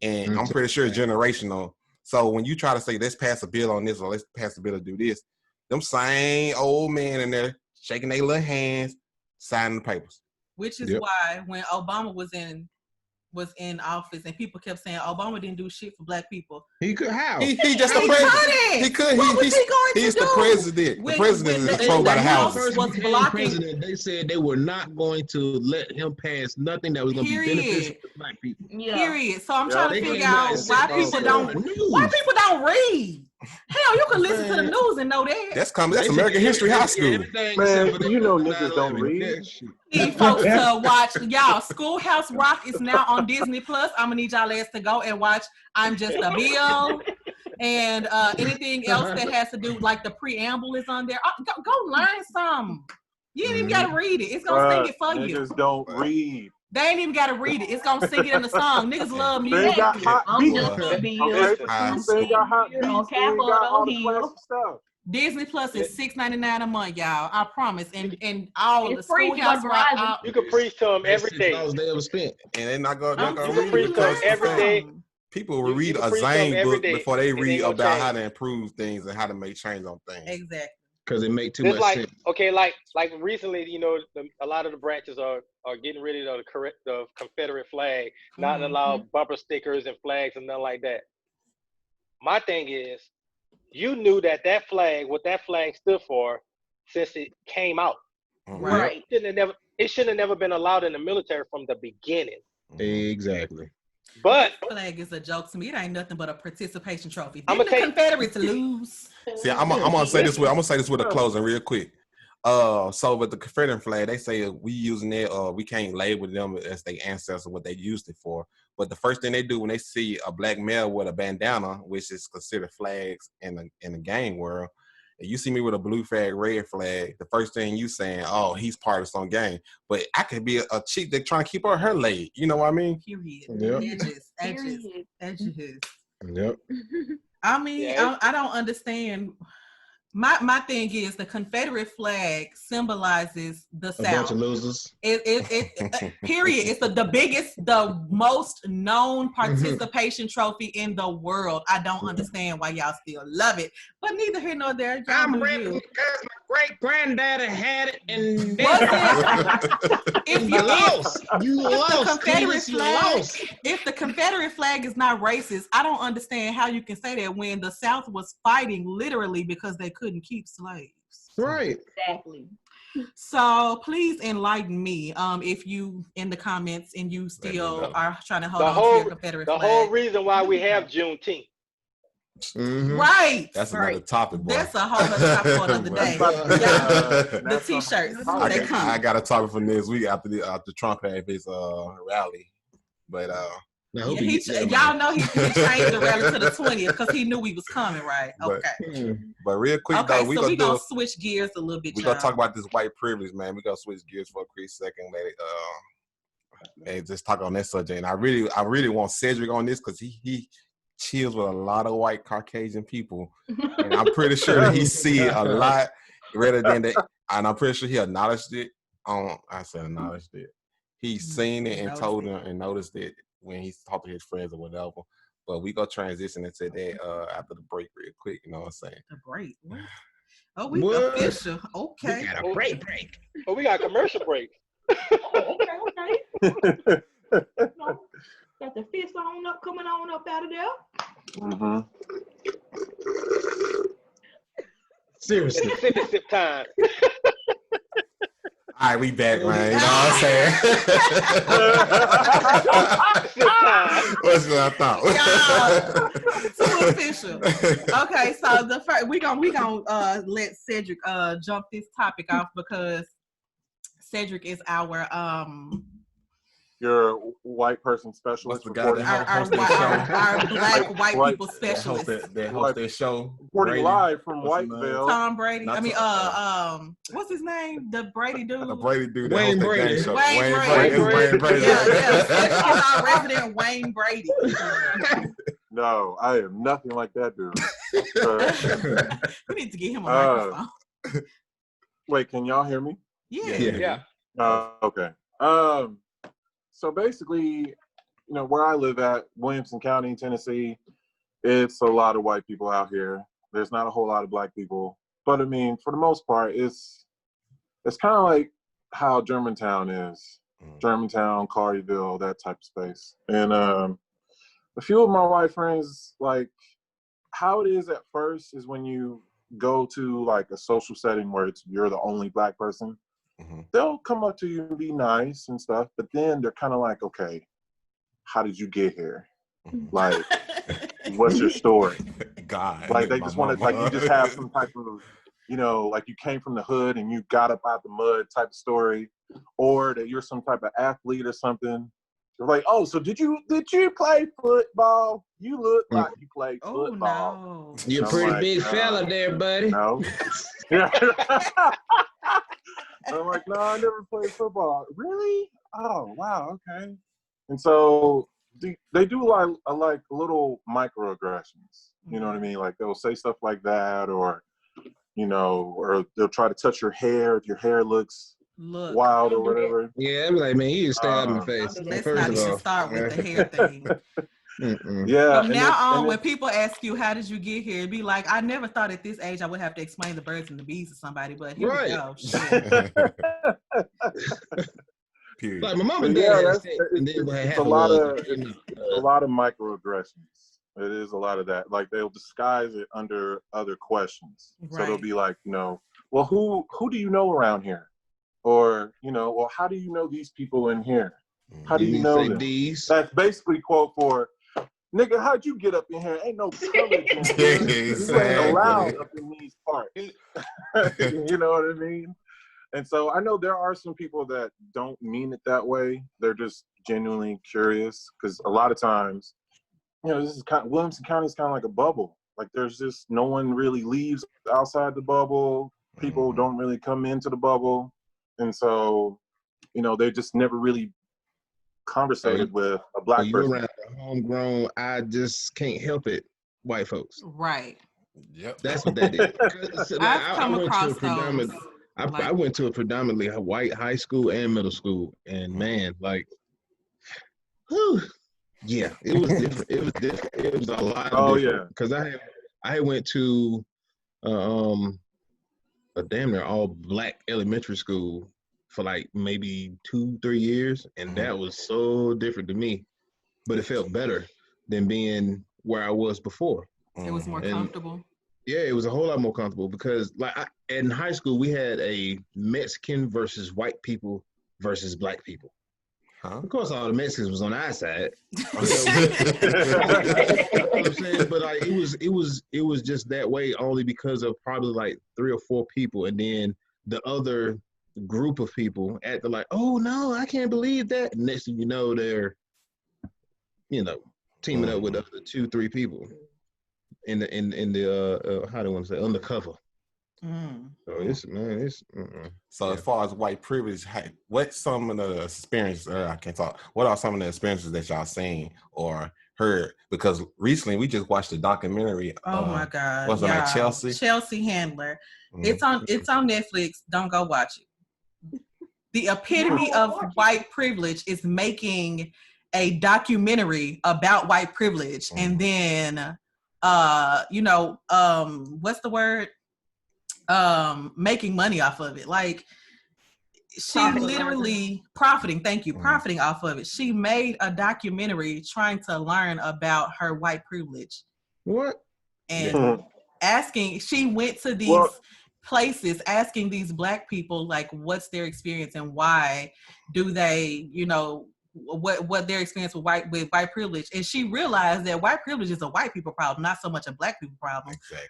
and I'm pretty sure it's generational. So when you try to say, let's pass a bill on this or let's pass a bill to do this, them same old men in there shaking their little hands, signing the papers. Which is why when Obama was in office and people kept saying Obama didn't do shit for black people. He could how? He just the president. He could. He's the president. The president is controlled by the House. Was blocking. They said they were not going to let him pass nothing that was going to be beneficial to black people. Yeah. Period. So I'm trying to figure out why people don't read. Hell, you can listen to the news and know that. That's American History High School. Man, you know niggas don't read. Need folks to watch. Y'all, Schoolhouse Rock is now on Disney Plus. I'm gonna need y'all ass to go and watch I'm Just a Bill. And anything else that has to do, like the preamble is on there. Go learn some. You ain't even gotta read it. It's gonna sing it for you. Niggas don't read. They ain't even gotta read it. It's gonna sing it in the song. Niggas love music. I'm just a Bill. I'm saying y'all hot beats. They got all the classic stuff. Disney Plus is $6.99 a month, y'all. I promise. And all the It's free Schoolhouse for Rock Verizon. out. You can preach to them every day. $6 they ever spent. And they're not gonna I'm read. telling you, them every day. listen. People will You read can a preach to them Zane every book day. before they It ain't read gonna about how change. to improve things and how to make change on things. Exactly. Because it make too Just much like sense. okay, like recently, you know, a lot of the branches are getting rid of the Confederate flag, not allow bumper stickers and flags and nothing like that. My thing is, you knew that flag, what that flag stood for, since it came out. Right. It shouldn't have never been allowed in the military from the beginning. Exactly. But this flag is a joke to me. It ain't nothing but a participation trophy. I'ma Didn't the Confederates lose? See, I'm gonna say this with a closing real quick. So with the Confederate flag, they say we using it, we can't label them as their ancestors, what they used it for. But the first thing they do when they see a black male with a bandana, which is considered flags in the game world, and you see me with a blue flag, red flag, the first thing you saying, oh, he's part of some gang. But I could be a chick that trying to keep her laid. You know what I mean? Period. Yep. Edges. Yep. I mean, Yeah, I don't understand. My thing is the Confederate flag symbolizes the A South. bunch of losers. It period. It's the biggest, the most known participation trophy in the world. I don't understand why y'all still love it, but neither here nor there. I'm do rapping you. because my great granddaddy had it, and If you lost. You lost. the Confederate Cletus, you flag, lost. if the Confederate flag is not racist, I don't understand how you can say that when the South was fighting literally because they couldn't keep slaves. Right. Exactly. So please enlighten me if you in the comments and you still are trying to hold on to your Confederate flag. The whole reason why we have Juneteenth. Right. That's another topic, bro. That's a whole other topic for another day. The t-shirts. They come. I got a topic for next week after Trump had his rally. But y'all know he changed the rally to the 20th because he knew we was coming, right? Okay. But real quick okay, though, we gonna switch gears a little bit. We're gonna talk about this white privilege, man. We're gonna switch gears for a quick second, and just talk on that subject. And I really want Cedric on this because he chills with a lot of white Caucasian people, and I'm pretty sure that he see it a lot rather than that. And I'm pretty sure he acknowledged it. I said acknowledged it. He's seen it and told him and noticed it when he talked to his friends or whatever. But we gonna transition into that after the break real quick. You know what I'm saying? The break. What? Oh, we official. Okay. We got a break. Oh, we got a commercial break. Okay. Got the fist coming on up out of there. Seriously. It's sip time. All right, we back, man. You know what I'm saying? What's what I thought? Too official. Okay, so the first we gonna let Cedric jump this topic off because Cedric is our Your white person specialist. What's the guy that our black white people specialist. That host that show. Reporting live from Whiteville. Tom Brady. What's his name? The Brady dude. The Brady dude. Wayne Brady. Wayne Brady. Yeah. Cedric is our resident Wayne Brady. No, I am nothing like that dude. We need to get him a microphone. Wait, can y'all hear me? Yeah. Okay. So basically, where I live at, Williamson County, Tennessee, it's a lot of white people out here. There's not a whole lot of black people. But I mean, for the most part, it's kind of like how Germantown is. Germantown, Collierville, that type of space. And a few of my white friends, like, how it is at first is when you go to like a social setting where you're the only black person, they'll come up to you and be nice and stuff, but then they're kind of like, okay, how did you get here? Like, what's your story? God. Like, they just want to, like, you just have some type of, like you came from the hood and you got up out the mud type of story, or that you're some type of athlete or something. They're like, oh, so did you play football? You look like you played football. No. You're a pretty big fella there, buddy. No. I'm like, no, I never played football. Really? Oh, wow, okay. And so they do like little microaggressions. You know what I mean? Like they'll say stuff like that, or you know, or they'll try to touch your hair if your hair looks wild or whatever. Yeah, I'm like, man, you just stab in the face. Let's First not of even all, start with the hair thing. Yeah. From now on, when people ask you, how did you get here? It'd be like, I never thought at this age I would have to explain the birds and the bees to somebody, but here we go. Shit. Period. Like my mom and yeah, dad, it's a lot of microaggressions. It is a lot of that. Like they'll disguise it under other questions. Right. So they'll be like, you know, well, who do you know around here? Or, you know, well, how do you know these people in here? How do you know them? That's basically quote for, nigga, how'd you get up in here? Ain't no color in here. You ain't allowed up in these parts. You know what I mean? And so I know there are some people that don't mean it that way. They're just genuinely curious, because a lot of times, you know, this is Williamson County is kind of like a bubble. Like there's just no one really leaves outside the bubble. People don't really come into the bubble. And so, you know, they just never really conversated with a black person. You're around a homegrown, I just can't help it, white folks. Right. Yep. That's what that is. I've come across those. I went to a predominantly white high school and middle school, and man, like, whew, yeah, it was different. It was different. It was a lot different. Yeah, because I went to a damn near all black elementary school for like maybe 2-3 years, and that was so different to me, but it felt better than being where I was before. It was more comfortable. Yeah, it was a whole lot more comfortable because, like, in high school, we had a Mexican versus white people versus black people. Huh? Of course, all the Mexicans was on our side. You know what I'm saying? But like, it was just that way only because of probably like 3 or 4 people, and then the other group of people acted like, "Oh no, I can't believe that." And next thing you know, they're, you know, teaming up with the other 2-3 people in the how do I want to say, undercover. So So as far as white privilege, what some of the experiences? I can't talk. What are some of the experiences that y'all seen or heard? Because recently we just watched a documentary. Oh my God! What's her name? Chelsea Handler. It's on Netflix. Don't go watch it. The epitome of white privilege is making a documentary about white privilege, and then what's the word? Making money off of it. Like she literally profiting off of it. She made a documentary trying to learn about her white privilege. What? And she went to these places asking these black people like what's their experience and why do they, you know, what their experience with white privilege. And she realized that white privilege is a white people problem, not so much a black people problem. Exactly.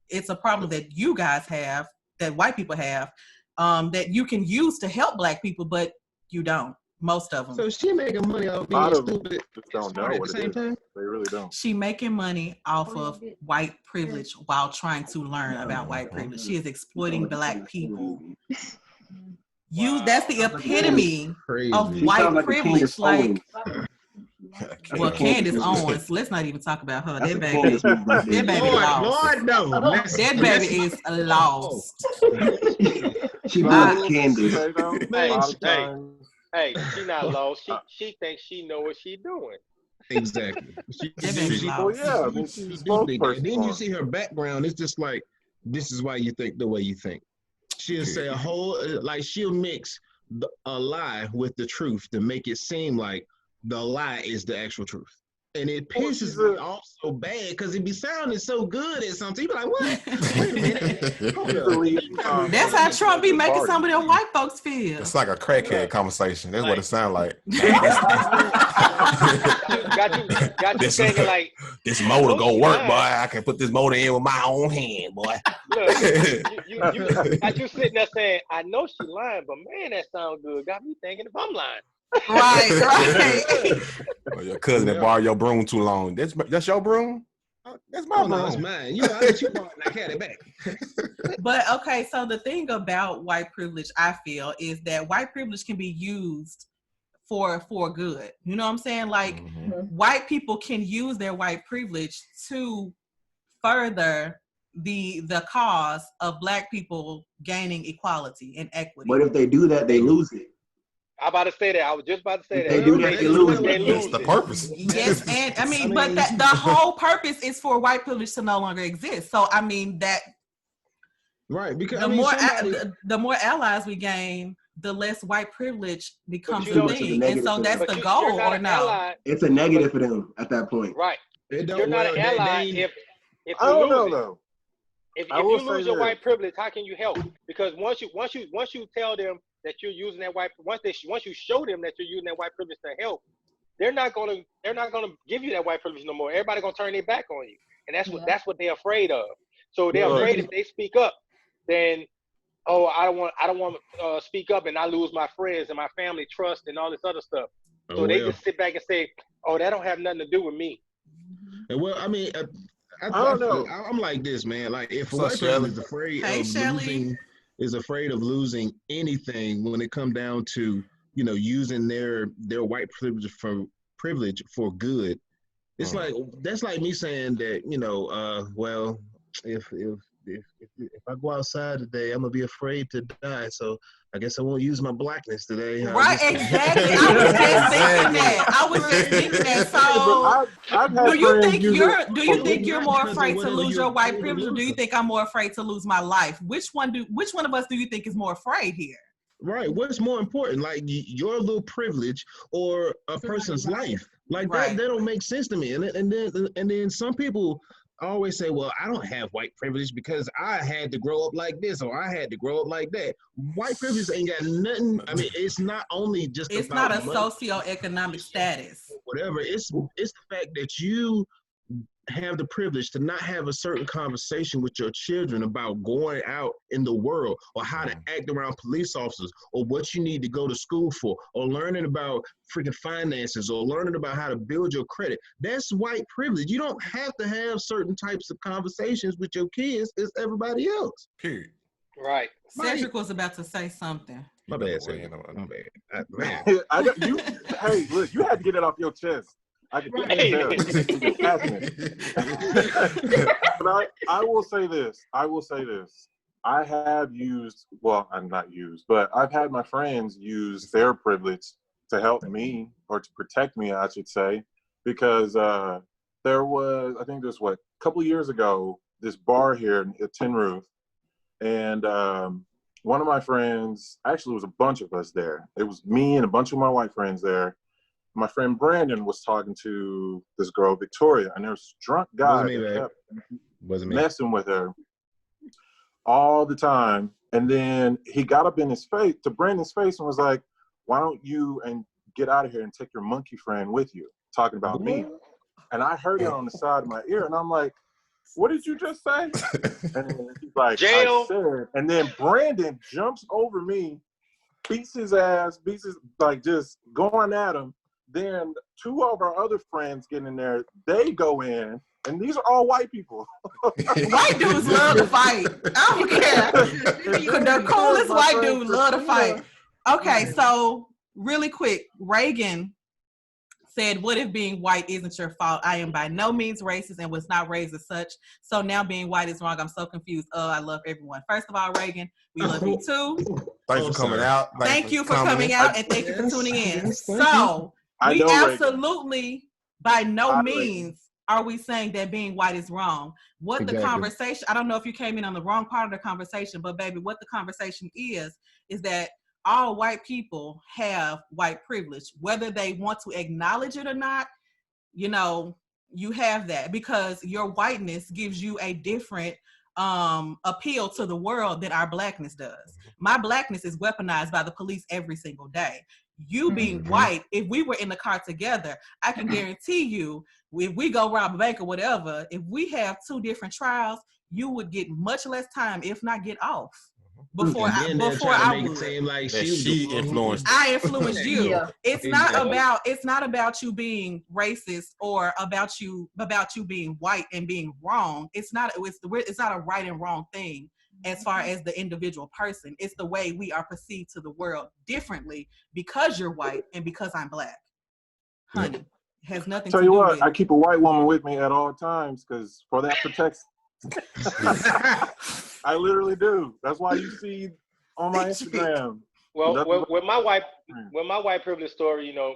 It's a problem that you guys have, that white people have, that you can use to help black people, but you don't. Most of them. So she making money off being stupid. Don't know what it is. They really don't. She making money off of white privilege while trying to learn about white privilege. She is exploiting black people. That's the epitome of white privilege. Like, well, Candace Owens, let's not even talk about her. That baby, lost. No. That baby is lost. She loves Candace. Hey, she not lost. She thinks she know what she doing. Exactly. She's and then you see her background. It's just like, this is why you think the way you think. She'll say she'll mix a lie with the truth to make it seem like the lie is the actual truth. And it pisses me off so bad because it be sounding so good at something. You be like, what? Wait a minute. That's how Trump be making some of them white folks feel. It's like a crackhead conversation. That's what it sounds like. got you thinking like, this motor go work, boy. I can put this motor in with my own hand, boy. Look, you sitting there saying, I know she lying, but man, that sounds good. Got me thinking if I'm lying. Right. Or your cousin that borrowed your broom too long. That's your broom? That's my broom. No, it's mine. I let you borrow it, I had it back. But okay, so the thing about white privilege, I feel, is that white privilege can be used for good. You know what I'm saying? Like, white people can use their white privilege to further the cause of Black people gaining equality and equity. But if they do that, they lose it. I'm about to say that. I was just about to say If that. they do that, they lose They it. That's lose the it. purpose. Yes, and I mean, but that the whole purpose is for white privilege to no longer exist. So I mean that Right, because the I mean, more somebody, the more allies we gain, the less white privilege becomes you a don't- It's a thing. And negative so for that's them. the But goal, you're not or an no? ally. It's a negative for them at that point. Right. it don't. You're not Well, an ally they if I you don't know lose it. though. If I you will say lose your this. white privilege, how can you help? Because once you tell them that you're using that once you show them that you're using that white privilege to help, they're not gonna give you that white privilege no more. Everybody gonna turn their back on you, and that's what they're afraid of. So they're Well, afraid if they speak up, then I don't want to speak up and I lose my friends and my family trust and all this other stuff. So they just sit back and say, oh, that don't have nothing to do with me. well, I mean, I don't know. I'm like this, man. Like, if a What's white up, person Shelly? is afraid of losing anything when it come down to, you know, using their white privilege for good, it's like, that's like me saying that, you know, well, if I go outside today, I'm gonna be afraid to die. So I guess I won't use my blackness today. Right, exactly. I was just thinking that. I was just thinking that. So, I've had do you friends think use you're it do you for think me. you're more Because of afraid to whatever lose you're your white afraid of privilege, or do you losing. think I'm more afraid to lose my life? Which one of us do you think is more afraid here? Right. What's more important, like your little privilege or a person's life? Like Right. that don't make sense to me. And then some people always say, well, I don't have white privilege because I had to grow up like this or I had to grow up like that. White privilege ain't got nothing. I mean, it's not only just It's about not a money, socioeconomic status. whatever. It's the fact that you have the privilege to not have a certain conversation with your children about going out in the world or how to act around police officers or what you need to go to school for or learning about freaking finances or learning about how to build your credit. That's white privilege. You don't have to have certain types of conversations with your kids as everybody else. Period. Right. Cedric was about to say something. My bad, Cedric. My bad. Man. Hey, look, you had to get it off your chest. I can tell. You're passionate. But I will say this. I have used, well, I'm not used, but I've had my friends use their privilege to help me or to protect me, I should say, because there was, I think this was a couple of years ago, this bar here at Tin Roof, and one of my friends, actually it was a bunch of us there. It was me and a bunch of my white friends there. My friend Brandon was talking to this girl, Victoria, and there was this drunk guy that kept messing with her all the time. And then he got up in his face, to Brandon's face, and was like, why don't you get out of here and take your monkey friend with you, talking about me. And I heard it on the side of my ear, and I'm like, what did you just say? And then he's like, Jail. I said, and then Brandon jumps over me, beats his ass, like just going at him. Then two of our other friends get in there, they go in, and these are all white people. White dudes love to fight. I don't care. The coolest white dudes love to fight. Okay, so really quick, Reagan said, what if being white isn't your fault? I am by no means racist and was not raised as such. So now being white is wrong. I'm so confused. I love everyone. First of all, Reagan, we love you too. Thanks for coming out. Thank you for coming out and thank you for tuning in. So we absolutely by no means are we saying that being white is wrong. What the conversation, I don't know if you came in on the wrong part of the conversation, but baby, what the conversation is that all white people have white privilege, whether they want to acknowledge it or not. You know, you have that because your whiteness gives you a different appeal to the world than our blackness does. My blackness is weaponized by the police every single day. You being white, if we were in the car together, I can guarantee you, if we go rob a bank or whatever, if we have two different trials, you would get much less time, if not get off. Before I would. It seem like she influenced. I influenced you. Yeah. It's not about you being racist or about you being white and being wrong. It's not a right and wrong thing as far as the individual person. It's the way we are perceived to the world differently because you're white and because I'm black. Honey, has nothing to do with. I keep a white woman with me at all times because for that protection. I literally do. That's why you see on my Instagram. Well, with my white privilege story, you know,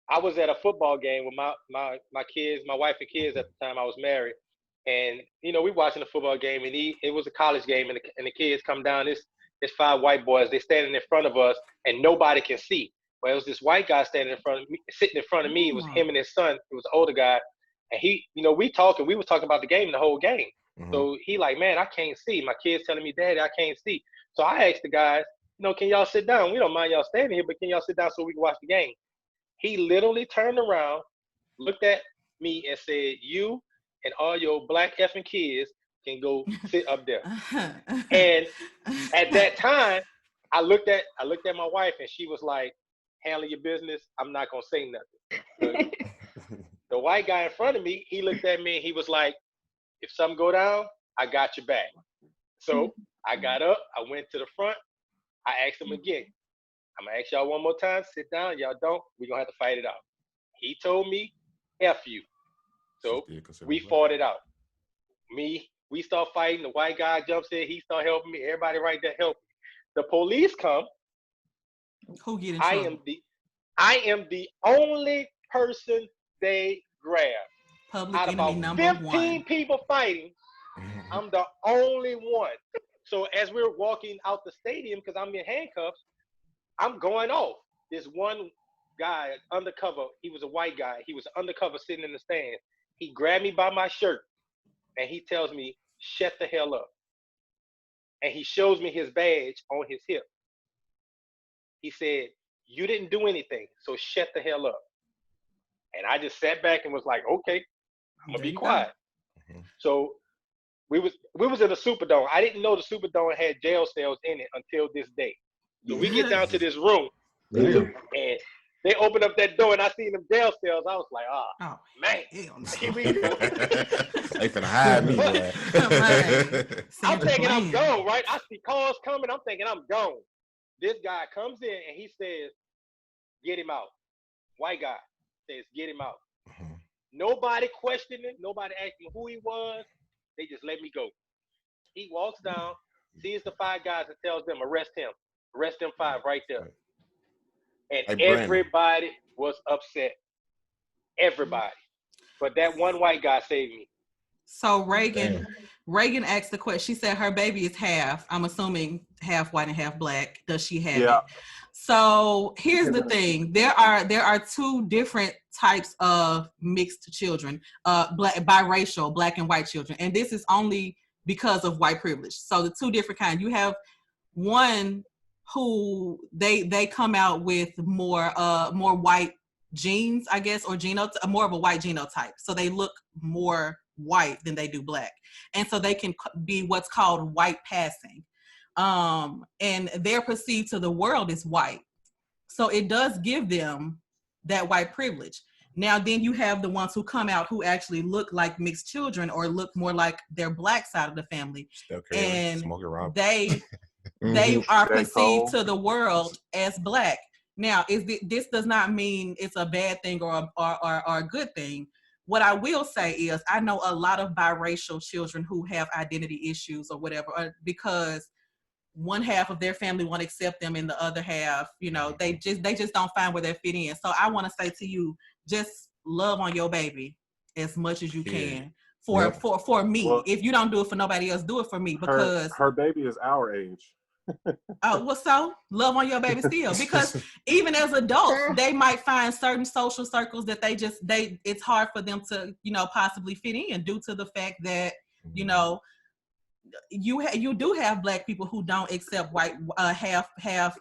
I was at a football game with my kids, my wife and kids at the time. I was married, and you know, we watching a football game, and it was a college game, and the kids come down. It's 5 white boys. They standing in front of us, and nobody can see. Well, it was this white guy standing in front of me, sitting in front of me. It was him and his son. It was an older guy, and he, you know, we were talking about the game the whole game. So he like, man, I can't see. My kid's telling me, Daddy, I can't see. So I asked the guys, you know, can y'all sit down? We don't mind y'all standing here, but can y'all sit down so we can watch the game? He literally turned around, looked at me, and said, "You and all your black effing kids can go sit up there." And at that time, I looked at my wife, and she was like, "Handle your business. I'm not gonna say nothing." The white guy in front of me, he looked at me, and he was like, "If something go down, I got your back." So I got up, I went to the front, I asked him again, "I'm gonna ask y'all one more time, sit down, y'all don't, we're gonna have to fight it out." He told me, "F you." So we fought it out. We start fighting, the white guy jumps in, he start helping me, everybody right there helping me. The police come. Who get in trouble? I am the only person they grab. Public Out of enemy about number 15 one. people fighting, I'm the only one. So as we're walking out the stadium, because I'm in handcuffs, I'm going off. This one guy, undercover, he was a white guy. He was undercover sitting in the stands. He grabbed me by my shirt, and he tells me, "Shut the hell up." And he shows me his badge on his hip. He said, "You didn't do anything, so shut the hell up." And I just sat back and was like, "Okay, I'm gonna be quiet." So we was in the Superdome. I didn't know the Superdome had jail cells in it until this day. So we get down to this room, and they open up that door, and I seen them jail cells. I was like, oh man, here we go. They finna hide me, boy. I'm thinking I'm gone, right? I see cars coming. I'm thinking I'm gone. This guy comes in, and he says, "Get him out." White guy says, "Get him out." Nobody questioned him. Nobody asked him who he was. They just let me go. He walks down, sees the 5 guys, and tells them, "Arrest him. Arrest them 5 right there." And everybody was upset. Everybody. But that one white guy saved me. So Reagan asked the question. She said her baby is half, I'm assuming half white and half black. Does she have it? So here's the thing. There are 2 different types of mixed children, biracial, black and white children. And this is only because of white privilege. So the 2 different kinds. You have one who they come out with more white genes, I guess, or more of a white genotype. So they look more white than they do black. And so they can be what's called white passing. And they're perceived to the world as white. So it does give them that white privilege. Now, then you have the ones who come out who actually look like mixed children or look more like their black side of the family. And they are perceived to the world as black. Now, this does not mean it's a bad thing or a good thing. What I will say is I know a lot of biracial children who have identity issues or whatever, because one half of their family won't accept them and the other half, you know, they just don't find where they fit in. So I want to say to you, just love on your baby as much as you can. For me. Well, if you don't do it for nobody else, do it for me, because her baby is our age. Oh, well, so love on your baby still, because even as adults, they might find certain social circles that it's hard for them to, you know, possibly fit in due to the fact that, you know, you do have black people who don't accept white half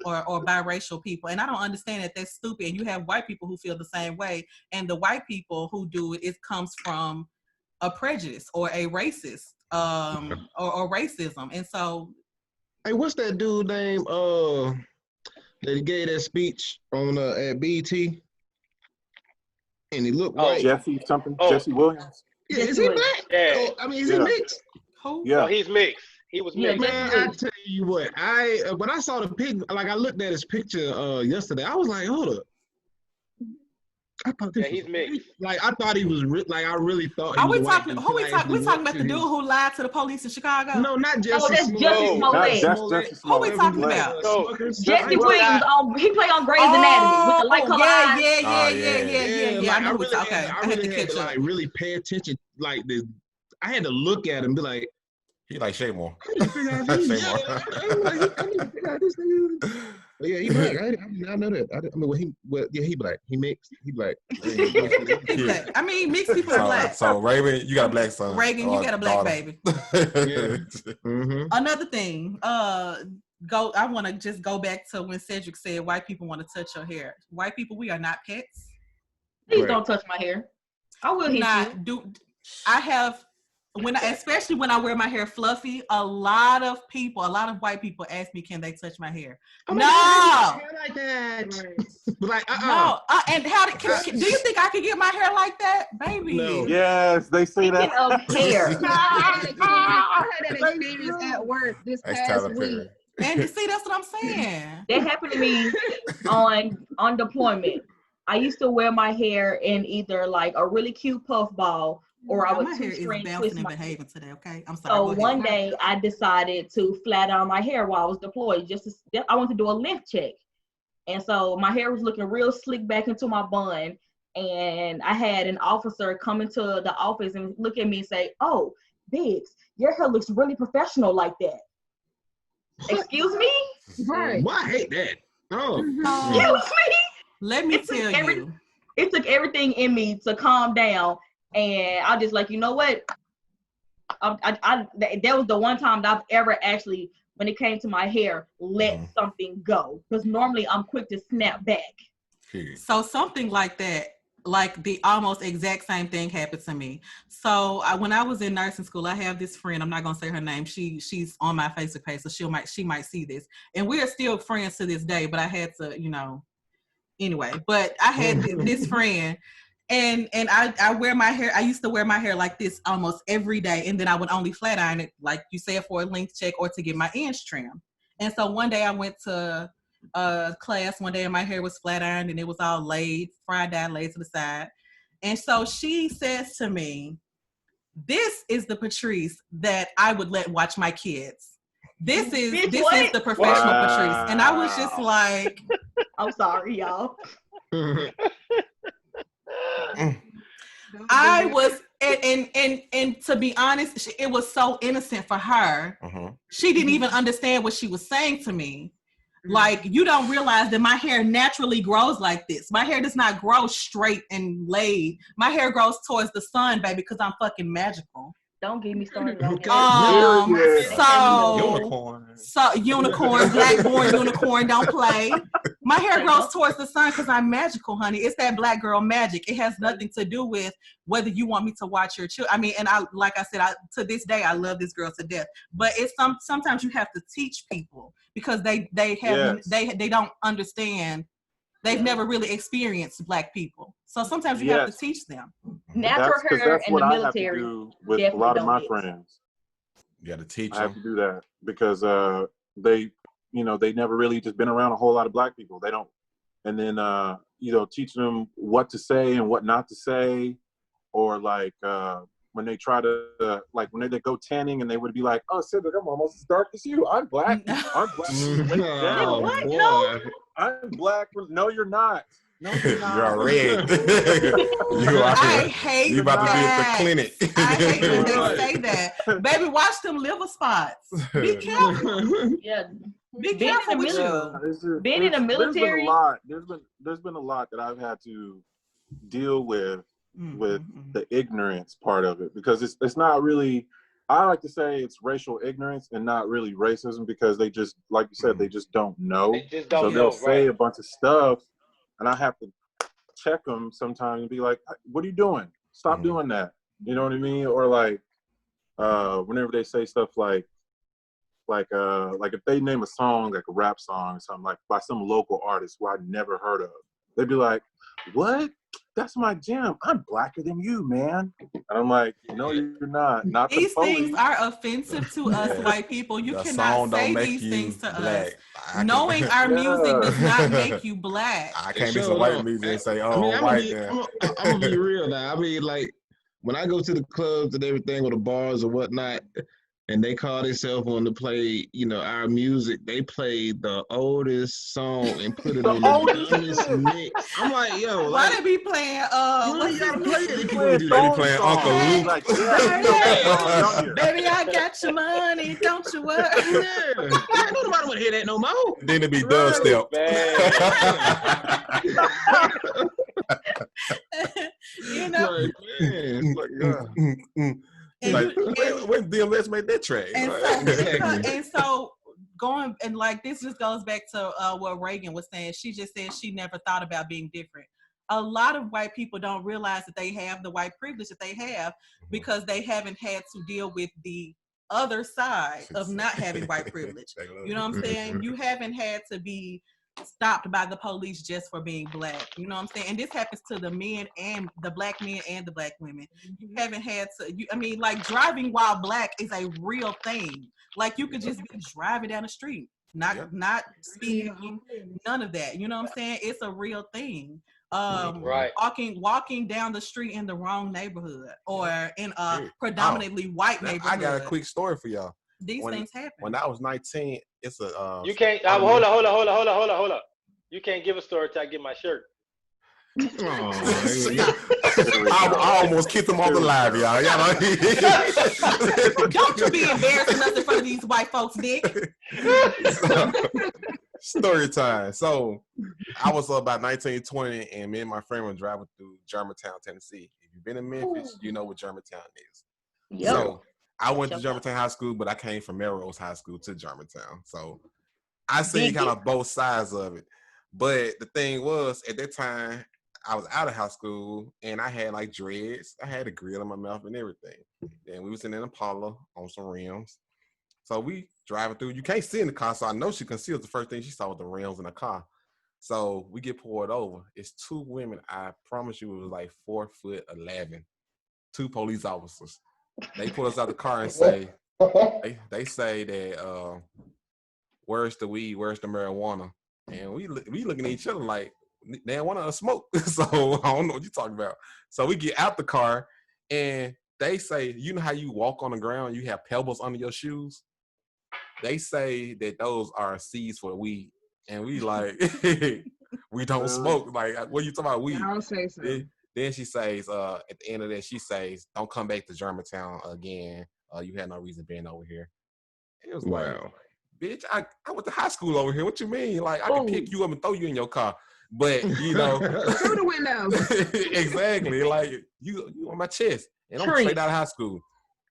or biracial people, and I don't understand that. That's stupid. And you have white people who feel the same way, and the white people who do it comes from a prejudice or a racist or racism. And so, hey, what's that dude name that gave that speech on at BET? And he looked white. Jesse Williams. Yeah, is he black? Yeah. Oh, I mean, is he mixed? Who? Yeah, no, he's mixed. He was mixed. Man, I tell you what, when I saw the picture, like I looked at his picture yesterday, I was like, hold up. I thought this Yeah, he's was mixed. like I thought he was like I really thought. Are he was we a white talking? dude Who we till I talking? We actually talking went about the to dude his- who lied to the police in Chicago? No, not Jesse that's Smollett. Justin No, Not Smollett. Jesse Who we Smollett. talking Blake. about? No, Jesse was Williams. not- He played on Grey's Anatomy with the light color eyes. Yeah. I Like know I who we really, talking. Okay, I I had really to had catch to up. like really pay attention. Like I had to look at him and be like, He like Shaymore. I need to figure out if he's Shaymore. I'm like, I need to figure out this nigga. But yeah, he black. I know that. I mean, he black. He mixed. He black. He black. I mean, mixed people are black. So Raven, you got a black son. Reagan, you got a black baby. Yeah. Mm-hmm. Another thing, I want to just go back to when Cedric said white people want to touch your hair. White people, we are not pets. Please don't touch my hair. I will hit you. I have especially when I wear my hair fluffy, a lot of white people ask me, can they touch my hair? No. Hair like that. Like, No. And do you think I could get my hair like that, baby? No. Yes, they say Speaking that. of hair, I had that experience at work this That's past Tyler week. Perry. And you see, that's what I'm saying. that happened to me on deployment. I used to wear my hair in either like a really cute puff ball or I would my hair is two-string bouncing twist and my behaving today, okay? I'm sorry. So go ahead. one day I decided to flat iron my hair while I was deployed. I wanted to do a length check. And so my hair was looking real slick back into my bun. And I had an officer come into the office and look at me and say, "Oh, Biggs, your hair looks really professional like that." Excuse me? Right. Well, I hate that. Oh. Excuse me? Let me tell you. It took everything in me to calm down. And I just like, you know what? That was the one time that I've ever actually, when it came to my hair, let something go. Because normally I'm quick to snap back. So something like that, like the almost exact same thing happened to me. So when I was in nursing school, I have this friend. I'm not gonna say her name. She's on my Facebook page, so she might see this. And we are still friends to this day. But I had to, anyway. But I had this friend. And I wear my hair. I used to wear my hair like this almost every day, and then I would only flat iron it, like you said, for a length check or to get my ends trimmed. And so one day I went to class one day, and my hair was flat ironed, and it was all laid, fried down, laid to the side. And so she says to me, "This is the Patrice that I would let watch my kids. This is the professional Patrice." And I was just like, "I'm sorry, y'all." I was, and to be honest, it was so innocent for her. She didn't even understand what she was saying to me. Like, you don't realize that my hair naturally grows like this. My hair does not grow straight and laid. My hair grows towards the sun, baby, because I'm fucking magical. Don't get me started on unicorn, black-born unicorn, don't play. My hair grows towards the sun because I'm magical, honey. It's that black girl magic. It has nothing to do with whether you want me to watch your children. I mean, and like I said, to this day, I love this girl to death. But it's sometimes you have to teach people because they don't understand. They've never really experienced black people. So sometimes you have to teach them. Natural hair in the military. I have to do with a lot of my friends. You got to teach them. I have to do that because they never really just been around a whole lot of black people. They don't. And then, teach them what to say and what not to say. Or like when they try to, when they go tanning and they would be like, "Oh, Cedric, I'm almost as dark as you. I'm black. I'm black." No. I'm black. No, you're not. No, you're not. You're red. I hate you about to be at the clinic. I hate when they say that. Baby, watch them liver spots. Be careful. Yeah. Be careful with you. Being in the military. There's been a lot that I've had to deal with the ignorance part of it, because it's not really, I like to say it's racial ignorance and not really racism, because they just, like you said, they just don't know. So they'll say a bunch of stuff and I have to check them sometimes and be like, "What are you doing? Stop doing that." You know what I mean? Or whenever they say stuff like if they name a song, like a rap song or something, like by some local artist who I'd never heard of, they'd be like, "What? That's my jam. I'm blacker than you, man." And I'm like, no, you're not. Not the These police. things are offensive to us white people. You The cannot song don't say make these you things to black. us. Knowing our music does not make you black. I can't Sure miss a white don't. music and say, I "Oh, mean, I'm white." gonna be real now. I mean, like when I go to the clubs and everything or the bars or whatnot, and they call themselves on to play, our music, they play the oldest song and put it The on the oldest dumbest shit. mix. I'm like, yo, Why like, they be playing? you What's ain't gotta his play name? it if you Playing want to do They that. be playing song. Uncle Hey, Luke. Like, yeah, you know that song, don't you? Baby, I got your money, don't you worry. Yeah, man, nobody want to hear that no more. Then it be Right. dubstep. You know, Like, man, like, and Like, you- when DMX made that track. and right? so Exactly. and so going and like this just goes back to what Reagan was saying. She just said she never thought about being different. A lot of white people don't realize that they have the white privilege that they have because they haven't had to deal with the other side of not having white privilege. You know what I'm saying? You haven't had to be stopped by the police just for being black. You know what I'm saying? And this happens to the men and the black men and the black women. You haven't had to, I mean, like driving while black is a real thing. Like you could just be driving down the street, not speeding, none of that. You know what I'm saying? It's a real thing. Right. Walking down the street in the wrong neighborhood or in a predominantly white neighborhood. I got a quick story for y'all. These things happen. When I was 19, it's a You can't. Hold on. You can't give a story till I get my shirt. I almost kicked him off the live, y'all. Don't you be embarrassing us in front of these white folks, Dick. Story time. So I was about 19, 20, and me and my friend were driving through Germantown, Tennessee. If you've been in Memphis, you know what Germantown is. Yep. So I went to Germantown High School, but I came from Melrose High School to Germantown. So I seen kind of both sides of it. But the thing was, at that time, I was out of high school, and I had like dreads. I had a grill in my mouth and everything. And we was in an Impala on some rims. So we driving through. You can't see in the car, so I know she conceals the first thing she saw with the rims in the car. So we get pulled over. It's two women. I promise you, it was like 4'11", 2 police officers. They pull us out the car and say, they say that, where's the weed? Where's the marijuana? And we looking at each other like, they want to smoke. So I don't know what you're talking about. So we get out the car and they say, you know how you walk on the ground, you have pebbles under your shoes? They say that those are seeds for weed. And we like, we don't smoke. Like, what are you talking about, weed? I don't say so. Then she says, at the end of that, she says, don't come back to Germantown again. You had no reason being over here. It was like, bitch, I went to high school over here. What you mean? Like, I can pick you up and throw you in your car. But, you know. Through the window. Exactly. Like, you on my chest. And I'm straight out of high school.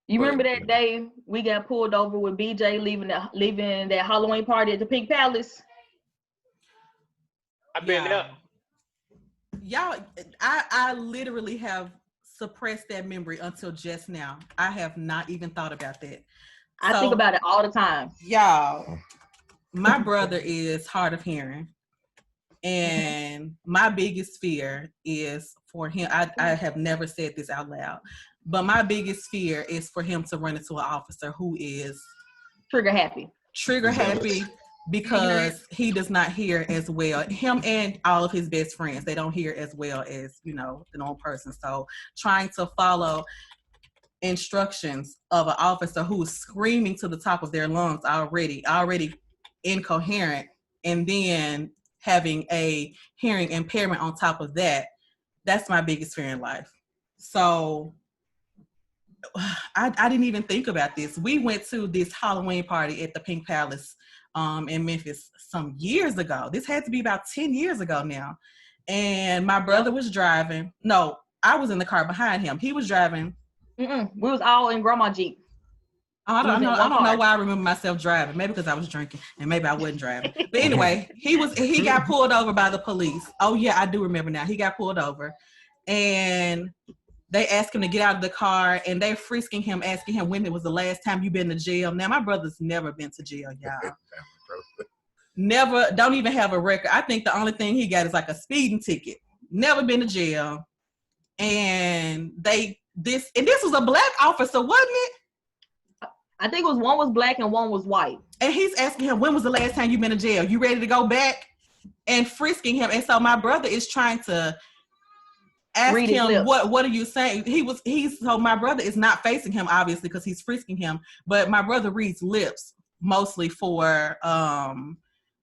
You remember that day we got pulled over with BJ leaving that Halloween party at the Pink Palace? I've been there. Y'all, I literally have suppressed that memory until just now. I have not even thought about that. I think about it all the time. Y'all, my brother is hard of hearing. And my biggest fear is for him. I have never said this out loud, but my biggest fear is for him to run into an officer who is trigger happy because he does not hear as well. Him and all of his best friends, they don't hear as well as, the normal person. So trying to follow instructions of an officer who is screaming to the top of their lungs already incoherent, and then having a hearing impairment on top of that, that's my biggest fear in life. So I didn't even think about this. We went to this Halloween party at the Pink Palace in Memphis some years ago. This had to be about 10 years ago now. And my brother was driving. No, I was in the car behind him. He was driving. We was all in Grandma Jeep. I don't know why I remember myself driving. Maybe because I was drinking and maybe I wasn't driving. But anyway, he got pulled over by the police. Oh yeah, I do remember now. He got pulled over and they asked him to get out of the car and they're frisking him, asking him when it was the last time you been to jail. Now my brother's never been to jail, y'all. Never, don't even have a record. I think the only thing he got is like a speeding ticket. Never been to jail. And they this was a black officer, wasn't it? I think it was one was black and one was white. And he's asking him, when was the last time you been in jail? You ready to go back? And frisking him. And so my brother is trying to ask him, what are you saying? So my brother is not facing him, obviously, because he's frisking him. But my brother reads lips mostly for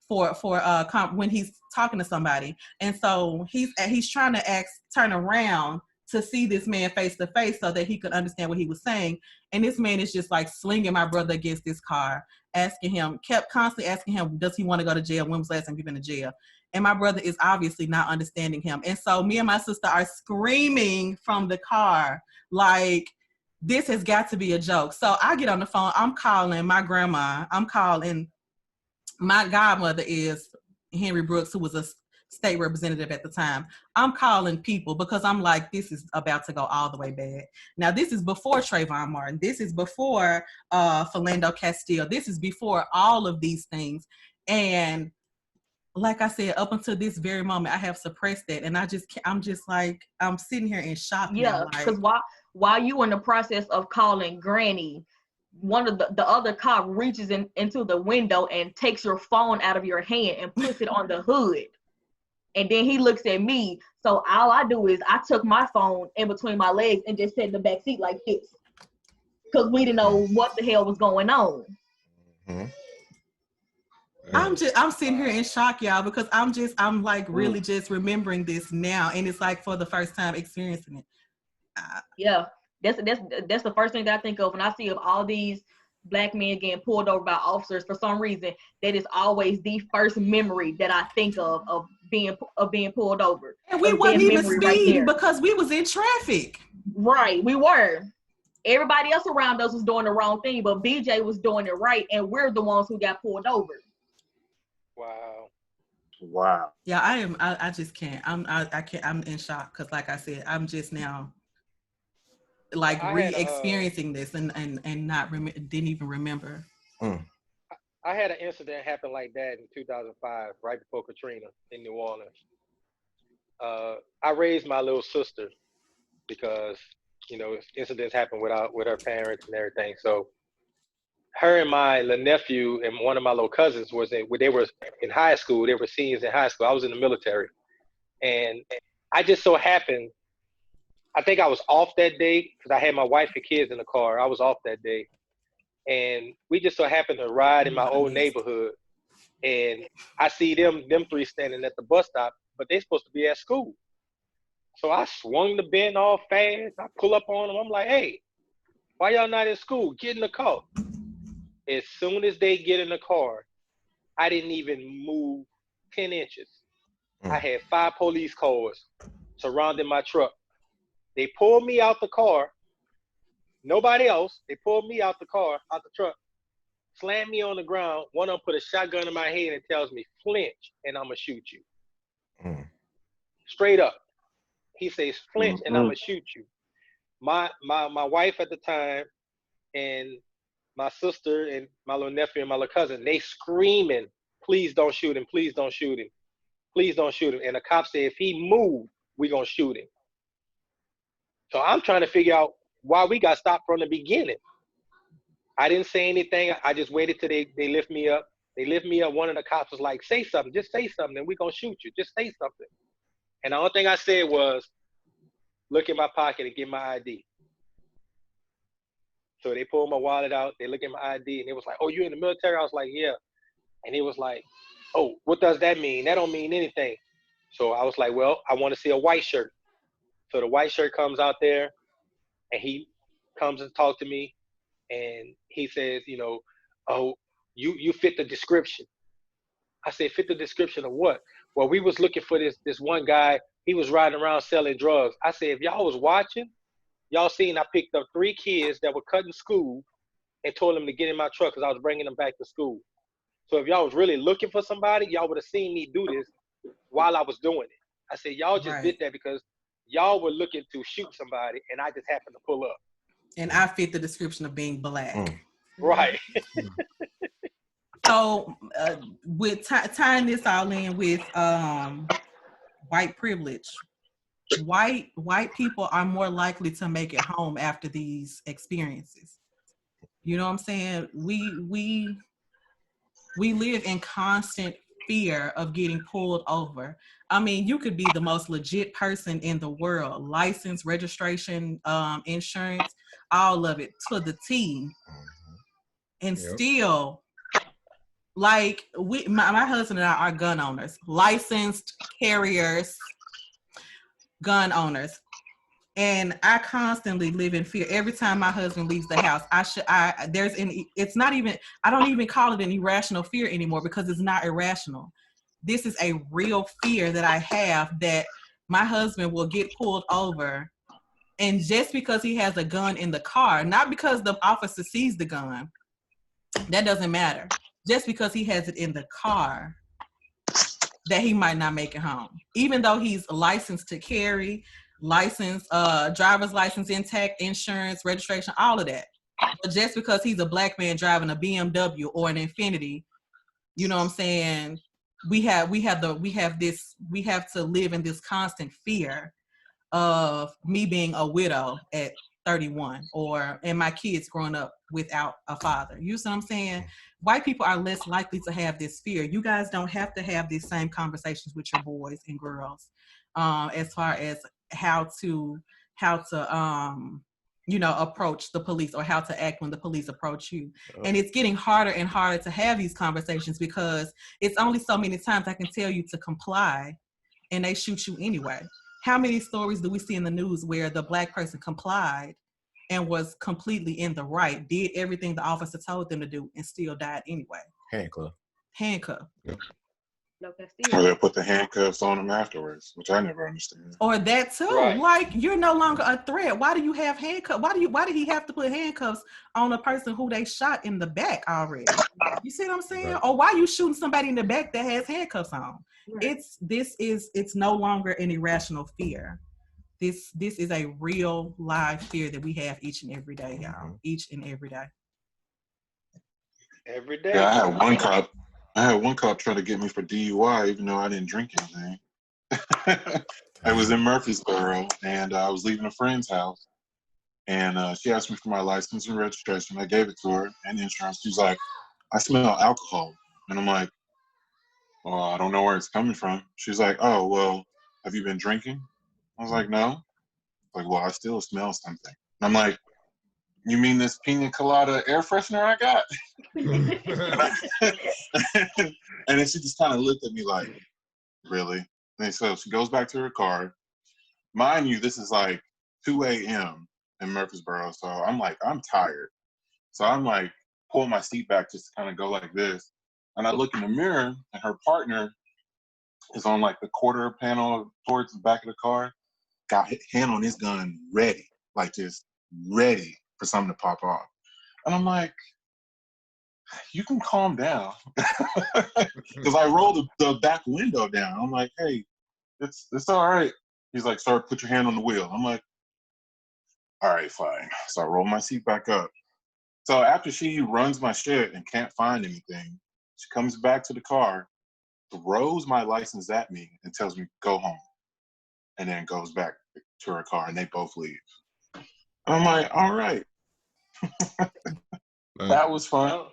when he's talking to somebody. And so he's trying to turn around to see this man face to face so that he could understand what he was saying. And this man is just like slinging my brother against this car, kept constantly asking him, does he want to go to jail? When was the last time you've been to jail? And my brother is obviously not understanding him. And so me and my sister are screaming from the car, like, this has got to be a joke. So I get on the phone. I'm calling my grandma. I'm calling my godmother is Henry Brooks, who was a state representative at the time. I'm calling people because I'm like, this is about to go all the way bad. Now, this is before Trayvon Martin. This is before Philando Castile. This is before all of these things. And like I said, up until this very moment, I have suppressed that. And I'm just like, I'm sitting here in shock. Yeah, because while you in the process of calling Granny, one of the other cop reaches into the window and takes your phone out of your hand and puts it on the hood. And then he looks at me. So all I do is I took my phone in between my legs and just sat in the back seat like this. Because we didn't know what the hell was going on. Mm-hmm. I'm sitting here in shock, y'all, because I'm like really just remembering this now. And it's like for the first time experiencing it. Yeah, that's the first thing that I think of when I see of all these black men getting pulled over by officers. For some reason, that is always the first memory that I think of being pulled over. And we wasn't even speeding because we was in traffic. Right, we were. Everybody else around us was doing the wrong thing, but BJ was doing it right, and we're the ones who got pulled over. Wow. Yeah, I am. I just can't. I can't. I'm in shock because, like I said, I'm just now like re-experiencing this and not didn't even remember. I had an incident happen like that in 2005, right before Katrina in New Orleans. I raised my little sister because incidents happen with her parents and everything. So her and my little nephew and one of my little cousins they were in high school. They were seniors in high school. I was in the military, and I just so happened. I think I was off that day because I had my wife and kids in the car. I was off that day, and we just so happened to ride in my old neighborhood, and I see them three standing at the bus stop, but they're supposed to be at school. So I swung the bend all fast. I pull up on them. I'm like, hey, why y'all not in school? Get in the car. As soon as they get in the car, I didn't even move 10 inches. I had 5 police cars surrounding my truck. They pulled me out the car. Nobody else. They pulled me out the car, out the truck, slammed me on the ground. One of them put a shotgun in my head and tells me, flinch, and I'm going to shoot you. Straight up. He says, flinch, and I'm going to shoot you. My wife at the time and my sister and my little nephew and my little cousin, they screaming, please don't shoot him, please don't shoot him, please don't shoot him. And the cop said, if he moved, we're going to shoot him. So I'm trying to figure out why we got stopped from the beginning. I didn't say anything. I just waited till they lift me up. They lift me up. One of the cops was like, say something, just say something, and we're going to shoot you. Just say something. And the only thing I said was, look in my pocket and get my ID. So they pulled my wallet out. They look at my ID, and it was like, oh, you in the military? I was like, yeah. And he was like, oh, what does that mean? That don't mean anything. So I was like, well, I want to see a white shirt. So the white shirt comes out there, and he comes and talks to me, and he says, oh, you fit the description. I said, fit the description of what? Well, we was looking for this one guy. He was riding around selling drugs. I said, if y'all was watching, y'all seen I picked up 3 kids that were cutting school and told them to get in my truck because I was bringing them back to school. So if y'all was really looking for somebody, y'all would have seen me do this while I was doing it. I said, y'all just did that because y'all were looking to shoot somebody, and I just happened to pull up. And I fit the description of being black. Right. So with tying this all in with white privilege, white people are more likely to make it home after these experiences. You know what I'm saying? We live in constant fear of getting pulled over. I mean, you could be the most legit person in the world, license, registration, insurance, all of it to the T, and still, like, my husband and I are gun owners, licensed carriers, gun owners. And I constantly live in fear. Every time my husband leaves the house, it's not even, I don't even call it an irrational fear anymore, because it's not irrational. This is a real fear that I have, that my husband will get pulled over. And just because he has a gun in the car, not because the officer sees the gun, that doesn't matter. Just because he has it in the car, that he might not make it home. Even though he's licensed to carry, license, driver's license intact, insurance, registration, all of that. But just because he's a black man driving a BMW or an Infinity, you know what I'm saying? We have to live in this constant fear of me being a widow at 31, and my kids growing up without a father. You see what I'm saying? White people are less likely to have this fear. You guys don't have to have these same conversations with your boys and girls, as far as how to approach the police, or how to act when the police approach you. And it's getting harder and harder to have these conversations, because it's only so many times I can tell you to comply and they shoot you anyway. How many stories do we see in the news where the black person complied and was completely in the right, did everything the officer told them to do, and still died anyway? Handcuff. Yep. Or they'll put the handcuffs on them afterwards, which I never understand. Or that too. Right. Like, you're no longer a threat. Why do you have handcuffs? Why did he have to put handcuffs on a person who they shot in the back already? You see what I'm saying? Right. Or why are you shooting somebody in the back that has handcuffs on? Right. It's no longer an irrational fear. This is a real live fear that we have each and every day, y'all. Each and every day. Every day. Yeah, I had one cop try to get me for DUI, even though I didn't drink anything. I was in Murfreesboro, and I was leaving a friend's house, and she asked me for my license and registration. I gave it to her, and insurance. She's like, "I smell alcohol," and I'm like, "Well, I don't know where it's coming from." She's like, "Oh, well, have you been drinking?" I was like, "No." Like, "Well, I still smell something." And I'm like, "You mean this pina colada air freshener I got?" And then she just kind of looked at me like, "Really?" And so she goes back to her car. Mind you, this is like 2 a.m. in Murfreesboro. So I'm like, I'm tired. So I'm like, pull my seat back just to kind of go like this. And I look in the mirror, and her partner is on like the quarter panel towards the back of the car. Got his hand on his gun, ready, like just ready for something to pop off. And I'm like, you can calm down. Because I rolled the back window down. I'm like, hey, it's all right. He's like, sir, put your hand on the wheel. I'm like, all right, fine. So I roll my seat back up. So after she runs my shit and can't find anything, she comes back to the car, throws my license at me, and tells me, go home. And then goes back to her car, and they both leave. And I'm like, all right. That was fun. Well,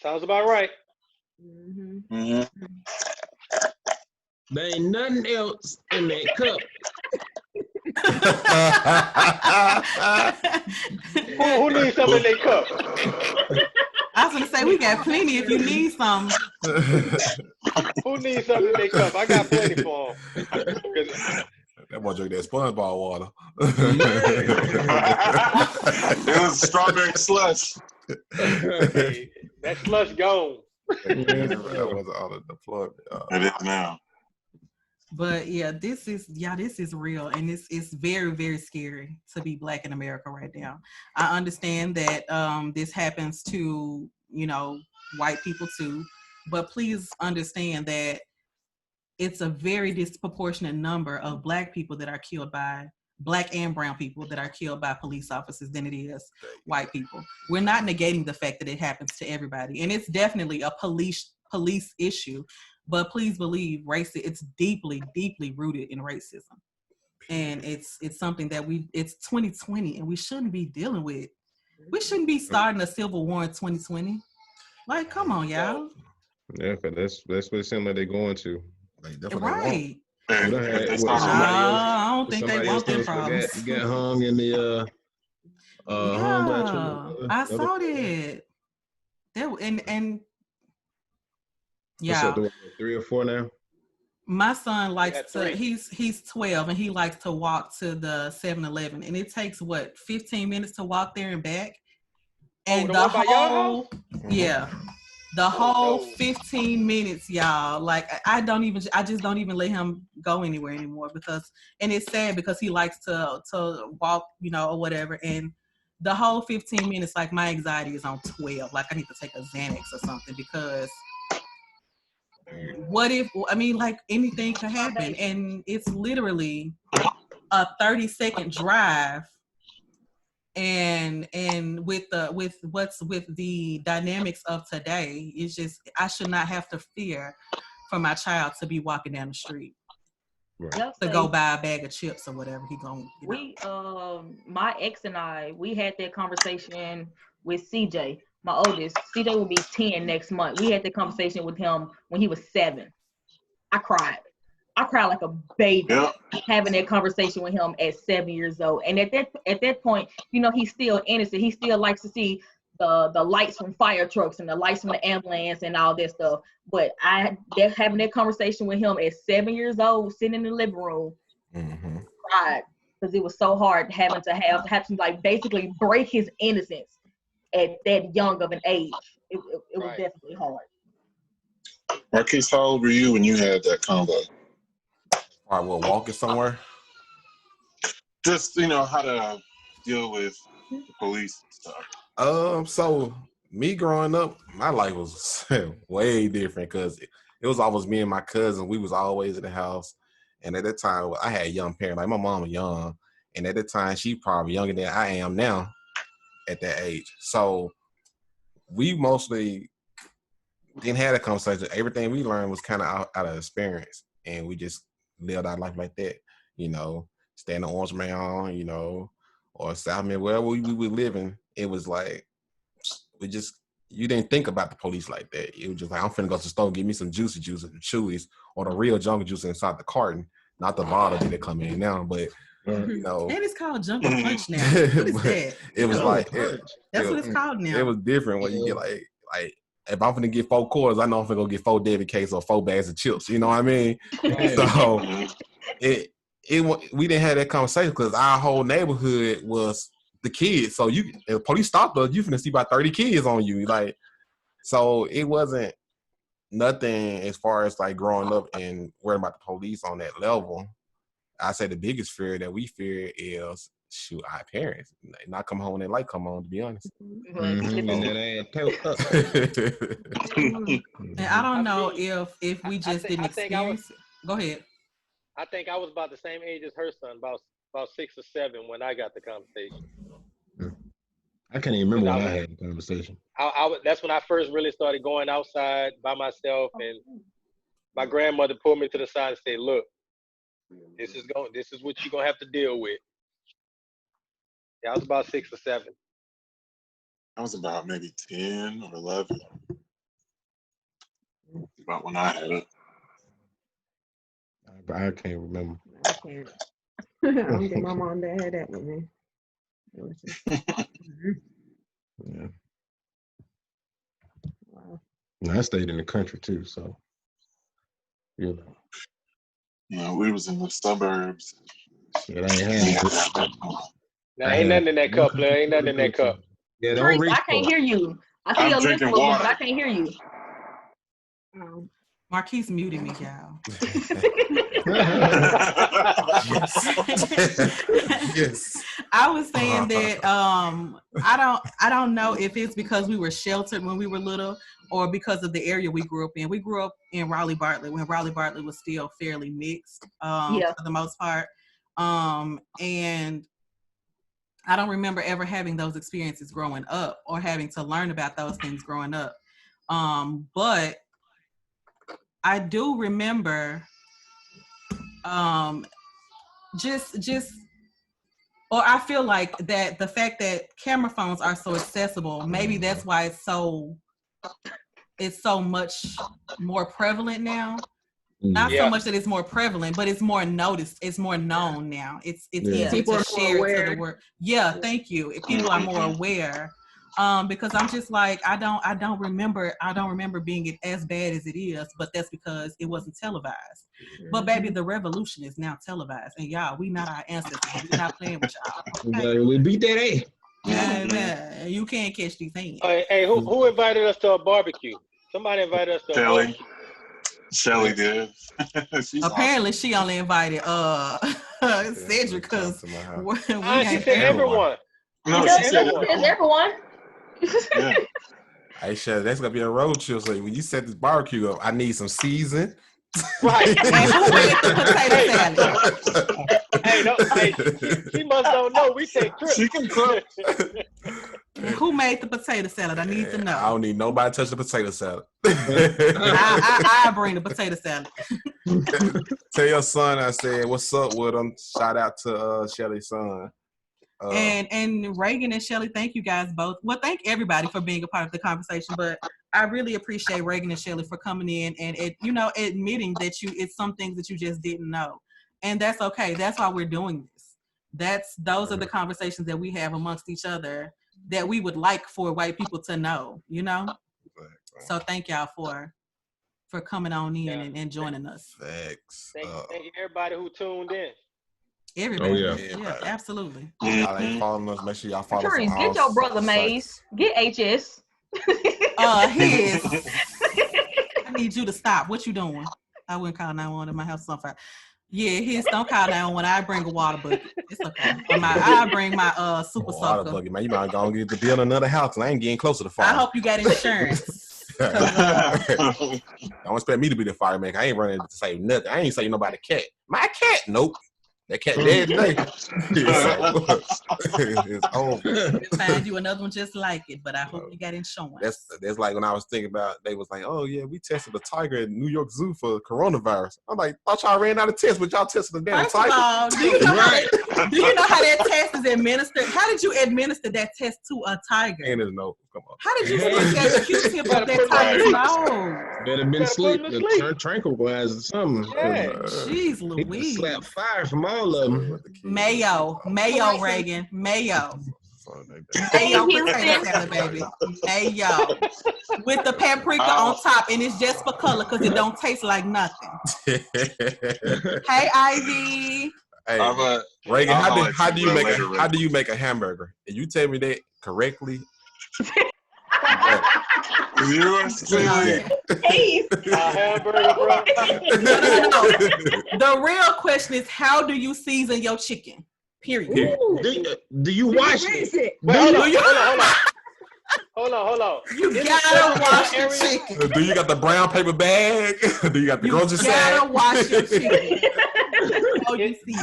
sounds about right. There ain't nothing else in that cup. Who needs something in their cup? I was gonna say, we got plenty if you need some. Who needs something in their cup? I got plenty for them. That boy drink that SpongeBob water. It was strawberry slush. Hey, that slush gone. That was all of the plug. It is now. But yeah, this is real, and it's very, very scary to be Black in America right now. I understand that this happens to, white people too, but please understand that it's a very disproportionate number of Black people that are killed by Black and brown people that are killed by police officers than it is white people. We're not negating the fact that it happens to everybody, and it's definitely a police issue. But please believe, it's deeply, deeply rooted in racism. and it's something that it's 2020 and we shouldn't be dealing with. We shouldn't be starting a civil war in 2020. Like, come on, y'all. Yeah, but that's what it seems like they're going to. Like, that's what Right. What I had, what, No, somebody else, I don't think they somebody else want them supposed problems. to get hung in the hung by Yeah, I saw that. And what's up, yeah, 3 or 4 now? my son likes had to. 3. He's 12 and he likes to walk to the 7-Eleven, and it takes what 15 minutes to walk there and back. And the the one by your whole yeah. The whole 15 minutes, y'all. Like I just don't even let him go anywhere anymore because, and it's sad because he likes to walk, you know, or whatever. And the whole 15 minutes, like my anxiety is on 12. Like I need to take a Xanax or something because what if, I mean, like anything could happen, and it's literally a 30-second drive. And with the dynamics of today, it's just I should not have to fear for my child to be walking down the street to go buy a bag of chips or whatever he gonna. We my ex and I, we had that conversation with CJ, my oldest. CJ will be 10 next month. We had that conversation with him when he was 7. I cried like a baby having that conversation with him at 7 years old. And at that point, you know, he's still innocent. He still likes to see the lights from fire trucks and the lights from the ambulance and all that stuff. But having that conversation with him at 7 years old, sitting in the living room, cried because it was so hard having to like basically break his innocence at that young of an age. It was definitely hard. Marquise, how old were you when you had that convo? All right, well, walking somewhere. Just, you know, how to deal with the police and stuff. So me growing up, my life was way different because it was always me and my cousin. We was always in the house, and at that time, I had young parents. Like my mom was young, and at that time, she probably younger than I am now at that age. So we mostly didn't have a conversation. Everything we learned was kind of out of experience, and we just lived our life like that, you know, stay in the Orange Man, you know, or South Man, wherever we were living. It was like, you didn't think about the police like that. It was just like, I'm finna go to the store and get me some juicy juice and chewies or the real jungle juice inside the carton, not the bottle that come in now, but you know. And it's called Jungle Punch now. What is that? It was like, that's what it's called now. It was different when you get like, if I'm finna get 4 quarters, I know I'm finna go get 4 David Cakes or 4 bags of chips. You know what I mean? So we didn't have that conversation because our whole neighborhood was the kids. So if the police stopped us, you finna see about 30 kids on you. Like, so it wasn't nothing as far as like growing up and worrying about the police on that level. I say the biggest fear that we fear is our parents. Not come home when they come home, to be honest. And I don't know if we just didn't experience it. Go ahead. I think I was about the same age as her son, about 6 or 7 when I got the conversation. I can't even remember when I had the conversation. That's when I first really started going outside by myself, and my grandmother pulled me to the side and said, "Look, this is what you're gonna have to deal with." Yeah, I was about 6 or 7. I was about maybe 10 or 11. About when I had it. I can't remember. I can't. I don't think my mom and dad had that with me. It was just, Yeah. wow. I stayed in the country too, so you know. Yeah, we was in the suburbs. Yeah, I ain't had Now, ain't nothing in that cup, player. Ain't nothing in that cup. Yeah, don't Teresa, reach I can't hear you. I see I'm your lips drinking moving, water. but I can't hear you. Marquise muted me, y'all. Yes. I was saying that I don't know if it's because we were sheltered when we were little or because of the area we grew up in. We grew up in Raleigh-Bartlett when Raleigh-Bartlett was still fairly mixed for the most part. And I don't remember ever having those experiences growing up or having to learn about those things growing up. But I do remember or I feel like that the fact that camera phones are so accessible, maybe that's why it's so much more prevalent now. Not so much that it's more prevalent, but it's more noticed. It's more known now. It's easier People to are more share it aware. to the world. Yeah, thank you. If people are more aware, because I'm just like I don't remember being as bad as it is, but that's because it wasn't televised. But baby, the revolution is now televised, and y'all, we not our ancestors. We're not playing with y'all. Okay? We beat that A. Yeah, you can't catch these hands. Hey, who invited us to a barbecue? Somebody invited us to a barbecue. Shelly did. Apparently, she only invited Cedric because we She ain't said everyone. No, It she said says everyone. Yeah. Hey, Shelly, that's gonna be a road trip. So when you set this barbecue up, I need some season. Right. And who made the potato salad? She must don't know. We take trips. She can cook. And who made the potato salad? I need to know. I don't need nobody touch the potato salad. I bring the potato salad. Tell your son I said, what's up with him? Shout out to Shelly's son. And Reagan and Shelly, thank you guys both. Well, thank everybody for being a part of the conversation, but I really appreciate Reagan and Shelly for coming in and admitting that it's some things that you just didn't know. And that's okay. That's why we're doing this. Those are the conversations that we have amongst each other that we would like for white people to know, So thank y'all for coming on in and joining us. Thanks. Thank you everybody who tuned in. Everybody. Oh, yeah, absolutely. Y'all ain't following us. Make sure y'all follow us on all Get your brother Maze. Get HS. I need you to stop. What you doing? I wouldn't call 911 in my house on fire. Yeah, don't call 911. I bring a water bucket. It's okay. I bring my super water soaker. bucket, man. You might go get to build another house and I ain't getting closer to fire. I hope you got insurance. Don't expect me to be the fireman. I ain't running to save nothing. I ain't saving nobody cat. My cat, nope. That cat dead today. It's over. We'll find you another one just like it, but I hope you got insurance. That's like when I was thinking about, they was like, oh yeah, we tested a tiger at New York Zoo for coronavirus. I'm like, thought y'all ran out of tests, but y'all tested a damn tiger. First of all, do you know how that test is administered? How did you administer that test to a tiger? And there's no, come on. How did you stick that Q-tip up that tiger's nose? Better been asleep. Tranquilize or something. Yeah. Jeez Louise. Slap fire from all of them. Mayo, Reagan, mayo. Mayo potato salad, baby. Mayo. With the paprika on top, and it's just for color because it don't taste like nothing. Hey, Ivy. Hey, Reagan, how do you make a hamburger? And you tell me that correctly. Yours clearly. Hamburger, bro. No. The real question is, how do you season your chicken? Period. Do you wash it? Hold on. You gotta wash your chicken. Do you got the brown paper bag? Do you got the grocery You gotta sack? wash your chicken. Do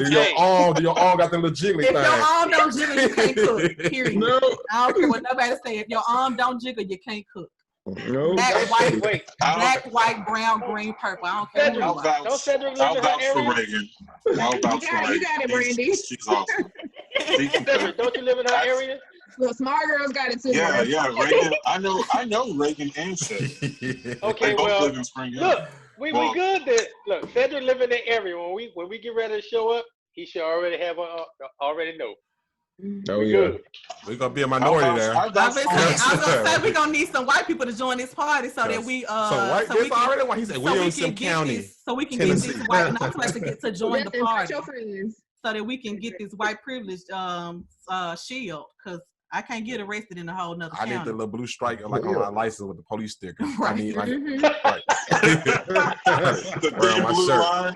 your arm got the little jiggly If thing? your arm don't jiggle, you can't cook. Period. No. I don't care what nobody say. If your arm don't jiggle, you can't cook. No. Black, white, brown, green, purple. I don't care who you are. Don't Cedric live in her area? I'll vouch for Reagan. You got it, Brandy. She's awesome. Cedric, don't you live in her area? Look, smart girls got it too. Yeah, Reagan. I know Reagan and Shelly. Okay, they both live in Spring Hill. Look, we good then. Look, Cedric live in the area. When we get ready to show up, he should already have already know. Oh We yeah. good. We're gonna be a minority there. I was gonna say we're gonna need some white people to join this party so that we already one. He said Williamson County. So we can get these white to join the party. Your friends. So that we can get this white privilege shield, because I can't get arrested in a whole nother county. I need the little blue stripe like on my license with the police sticker. Right. I need like The around my blue shirt. line.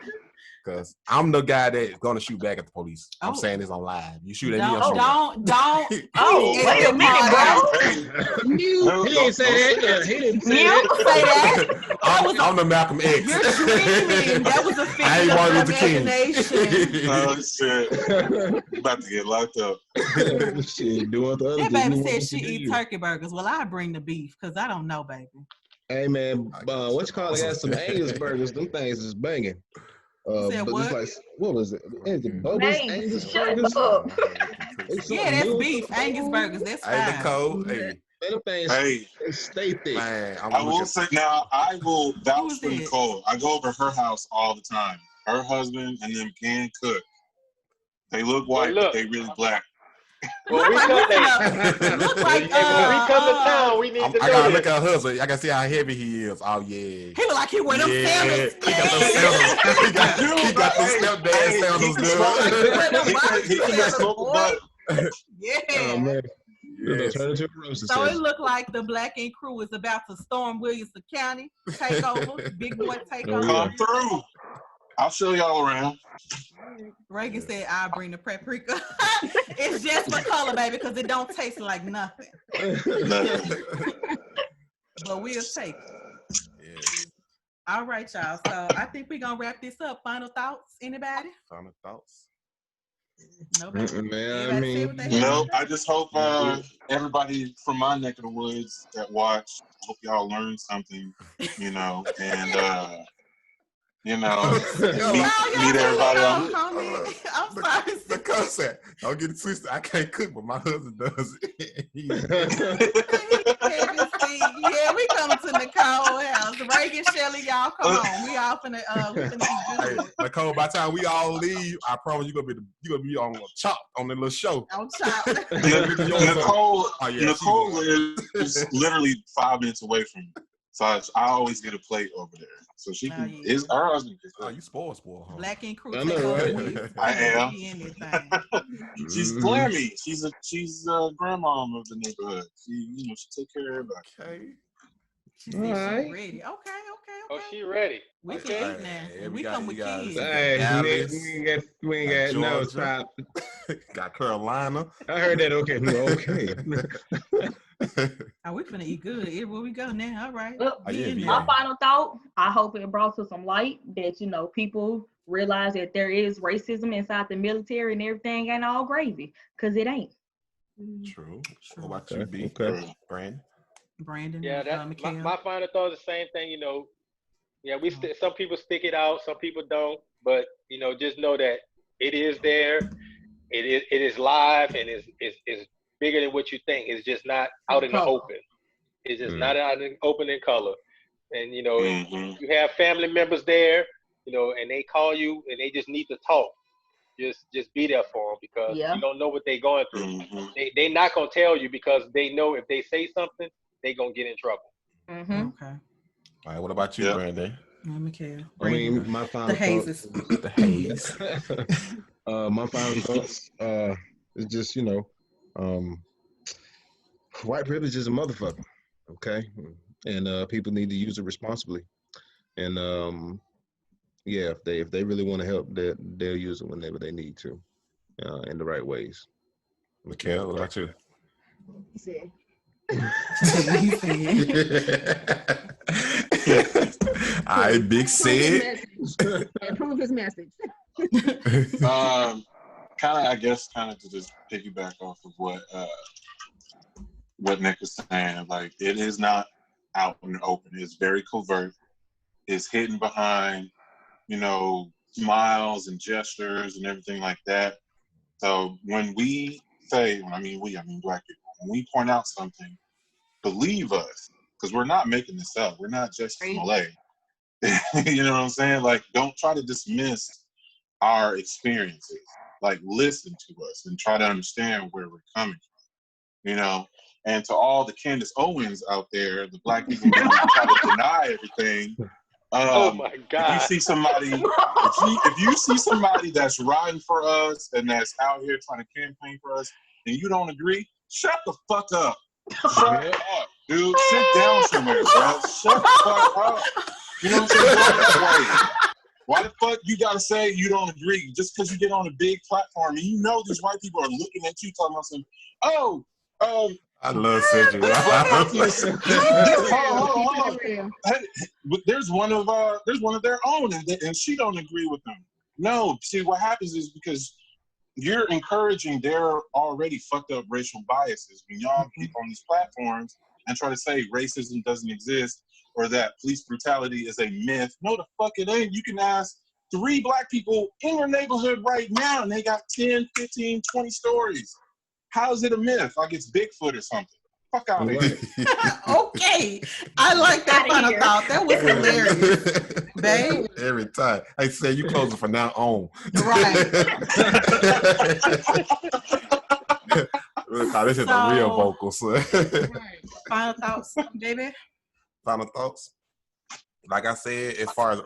Because I'm the guy that's gonna shoot back at the police. I'm saying this on live. You shoot at me, I'm shooting back. Don't. Oh, wait a minute, bro. He didn't say that. He didn't say You that. say that. I'm the Malcolm X. You're dreaming. That was a I ain't figure Martin of Luther King. imagination. Oh shit! About to get locked up. Shit, doing the other That thing baby you said want she to eat do. turkey burgers. Well, I bring the beef because I don't know, baby. Hey man, what you call it? Got some Angus burgers. Them things is banging. said but it's what? like, what was it? Is it Bubba's Mace, Angus shut Burgers? up. It's Yeah, something that's new. beef, Angus burgers. That's Hey, fine. Nicole. Man, Hey, them things Hey, stay thick. man, I'm I will looking. say now, I will Who vouch is for it? Nicole. I go over her house all the time. Her husband and them can cook. They look white, but look. they really black. When Look we like come, we hey, finna, look like hey, when we come to town, we need to I know gotta this. look at her husband. I can see how heavy he is. Oh yeah. he look like he wear them Yeah, sandals. he got those sandals. he got those stepdad He sandals, can smoke a dude. good. He can smoke a butt. Yeah. Oh man, it'll Yes. turn into a roast. So it looked like the Black Ink Crew is about to storm Williamson County, take over, big boy take Oh, over. yeah. Come through. I'll show y'all around. Reagan said, "I'll bring the paprika." It's just for color, baby, because it don't taste like nothing. But we'll take it. Yes. All right, y'all. So I think we're gonna wrap this up. Final thoughts? Anybody? Final thoughts. Nobody. Man, I Everybody say what they mean, have No, to say? I just hope everybody from my neck of the woods that watch, I hope y'all learned something, and meet everybody on. I'm sorry. The concept. Don't get it twisted. I can't cook, but my husband does it. Yeah, we coming to Nicole house. Reagan, Shelly, y'all come on. We all finna we finna be good. Hey, Nicole, by the time we all leave, I promise you gonna be on chop on the little show. On top. Nicole yeah, is literally 5 minutes away from me, so I always get a plate over there. So she can. Yeah. Our husband can Oh, cook. you spoil, huh? Black Ink Crew I take know, over. right? I am. Be in this thing. She's Glammy. She's a grandmom of the neighborhood. She take care of everybody. Okay. She said she's ready. Okay. Oh, she ready. We Okay. can eat now. Yeah, And we we come got- with you guys- kids. Hey, Dallas, we ain't got no Georgia. top. Got Carolina. I heard that. Okay. Oh, we finna eat good. Here we go now. All right. Well, Oh, yeah, my final thought, I hope it brought to some light that, people realize that there is racism inside the military and everything ain't all gravy, because it ain't. True. What about you, B? Okay. Brandon? Yeah, Mikhail. my final thought is the same thing. Yeah, some people stick it out, some people don't, but just know that it is there. It is live, and it's bigger than what you think. It's just not out in the open. It's just not out in the open in color. And you have family members there, and they call you and they just need to talk. Just be there for them, because you don't know what they're going through. They not gonna tell you, because they know if they say something, they gonna get in trouble. Okay. All right. What about you, Brandon? Mikhail. I mean, my final the hazes. The haze. My final thoughts is just, white privilege is a motherfucker, okay? And people need to use it responsibly. And yeah, if they really want to help, they'll use it whenever they need to, in the right ways. Mikhail, what about you? He said. All right, Big said. Improve his message. Kind of to just piggyback off of what Nick was saying. Like, it is not out in the open. It's very covert. It's hidden behind, smiles and gestures and everything like that. So when we say, I mean Black people, when we point out something, believe us, because we're not making this up. We're not just from LA. You know what I'm saying? Like, don't try to dismiss our experiences. Like, listen to us and try to understand where we're coming from. And to all the Candace Owens out there, the Black people who try to deny everything. Oh my God! If you see somebody that's riding for us and that's out here trying to campaign for us, and you don't agree, shut the fuck up. Shut up, dude. Sit down somewhere, bro. Shut the fuck up. You know what I'm saying? Why the fuck you gotta say you don't agree just because you get on a big platform and these white people are looking at you talking about something? I love Cedric. Hold on. There's one of their own, and she don't agree with them. No, see what happens is because you're encouraging their already fucked up racial biases when y'all keep on these platforms and try to say racism doesn't exist or that police brutality is a myth. No, the fuck it ain't. You can ask 3 black people in your neighborhood right now, and they got 10, 15, 20 stories. How is it a myth? Like it's Bigfoot or something. Fuck out of here. Okay. I like that Outta final here. thought. That was hilarious. Babe. Every time. I say you closing from now on. Right. This is a real vocal, son. Right. Final thoughts, baby. Final thoughts. Like I said, as far as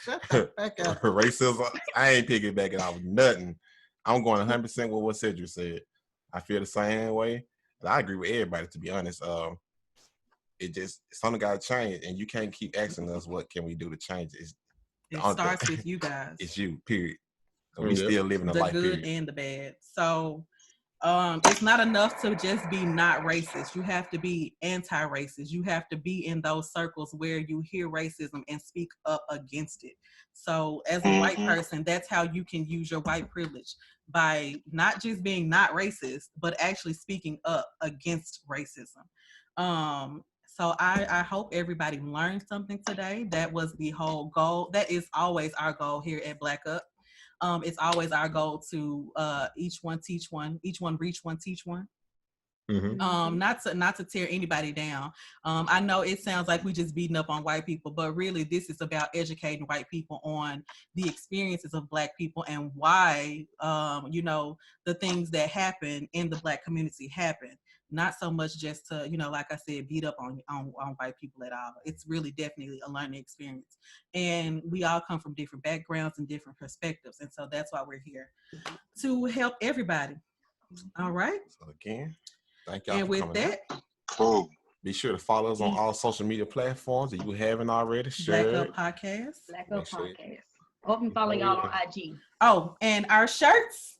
Shut the fuck up. racism, I ain't piggybacking off nothing. I'm going 100% with what Cedric said. I feel the same way. And I agree with everybody, to be honest. Something got to change, and you can't keep asking us what can we do to change it. It starts with you guys. It's you, period. We still living a life, the good period. and the bad. So it's not enough to just be not racist. You have to be anti-racist. You have to be in those circles where you hear racism and speak up against it. So as a white person, that's how you can use your white privilege, by not just being not racist, but actually speaking up against racism. So I hope everybody learned something today. That was the whole goal. That is always our goal here at BlackUp. It's always our goal to each one teach one, each one reach one, teach one. Mm-hmm. Not to tear anybody down. I know it sounds like we just beating up on white people, but really this is about educating white people on the experiences of black people and why the things that happen in the black community happen. Not so much just to, like I said, beat up on white people at all. It's really definitely a learning experience. And we all come from different backgrounds and different perspectives. And so that's why we're here, to help everybody. All right. So again, thank y'all for coming that, Cool. Be sure to follow us on all social media platforms if you haven't already. Share BlackUp Podcast. BlackUp Podcast. Hope you follow y'all on IG. Oh, and our shirts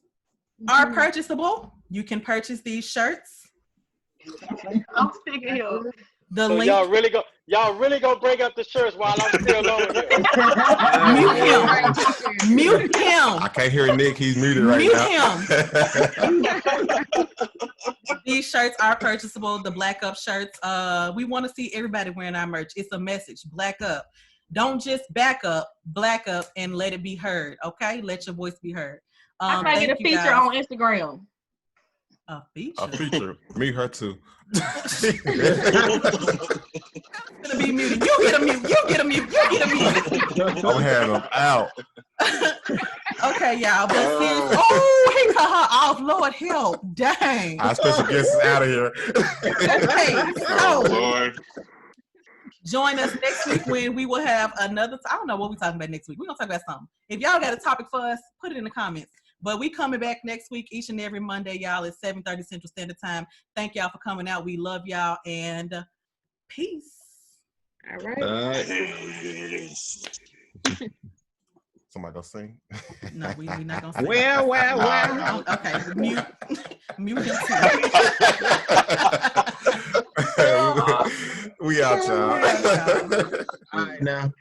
are purchasable. You can purchase these shirts. I'm sick of him. The so link. y'all really gonna bring up the shirts while I'm still on here. Mute him. I can't hear Nick. He's muted right now. Mute him. These shirts are purchasable. The BlackUp shirts. We want to see everybody wearing our merch. It's a message. BlackUp. Don't just back up. BlackUp and let it be heard. Okay, let your voice be heard. I can get a feature on Instagram. A feature. A feature. Me, her too. Gonna be muted. You get a mute. You get a mute. You get a mute. I'm having them out. Okay, y'all. But seriously, oh, he cut her off. Lord help. Dang. Our special guest is out of here. Okay, so Lord. join us next week when we will have another. I don't know what we're talking about next week. We're gonna talk about something. If y'all got a topic for us, put it in the comments. But we coming back next week, each and every Monday, y'all, at 7:30 Central Standard Time. Thank y'all for coming out. We love y'all, and peace. All right. Somebody gonna sing? No, we not gonna sing. Well. Okay, mute him too. We out, y'all. We out, y'all. All right, now.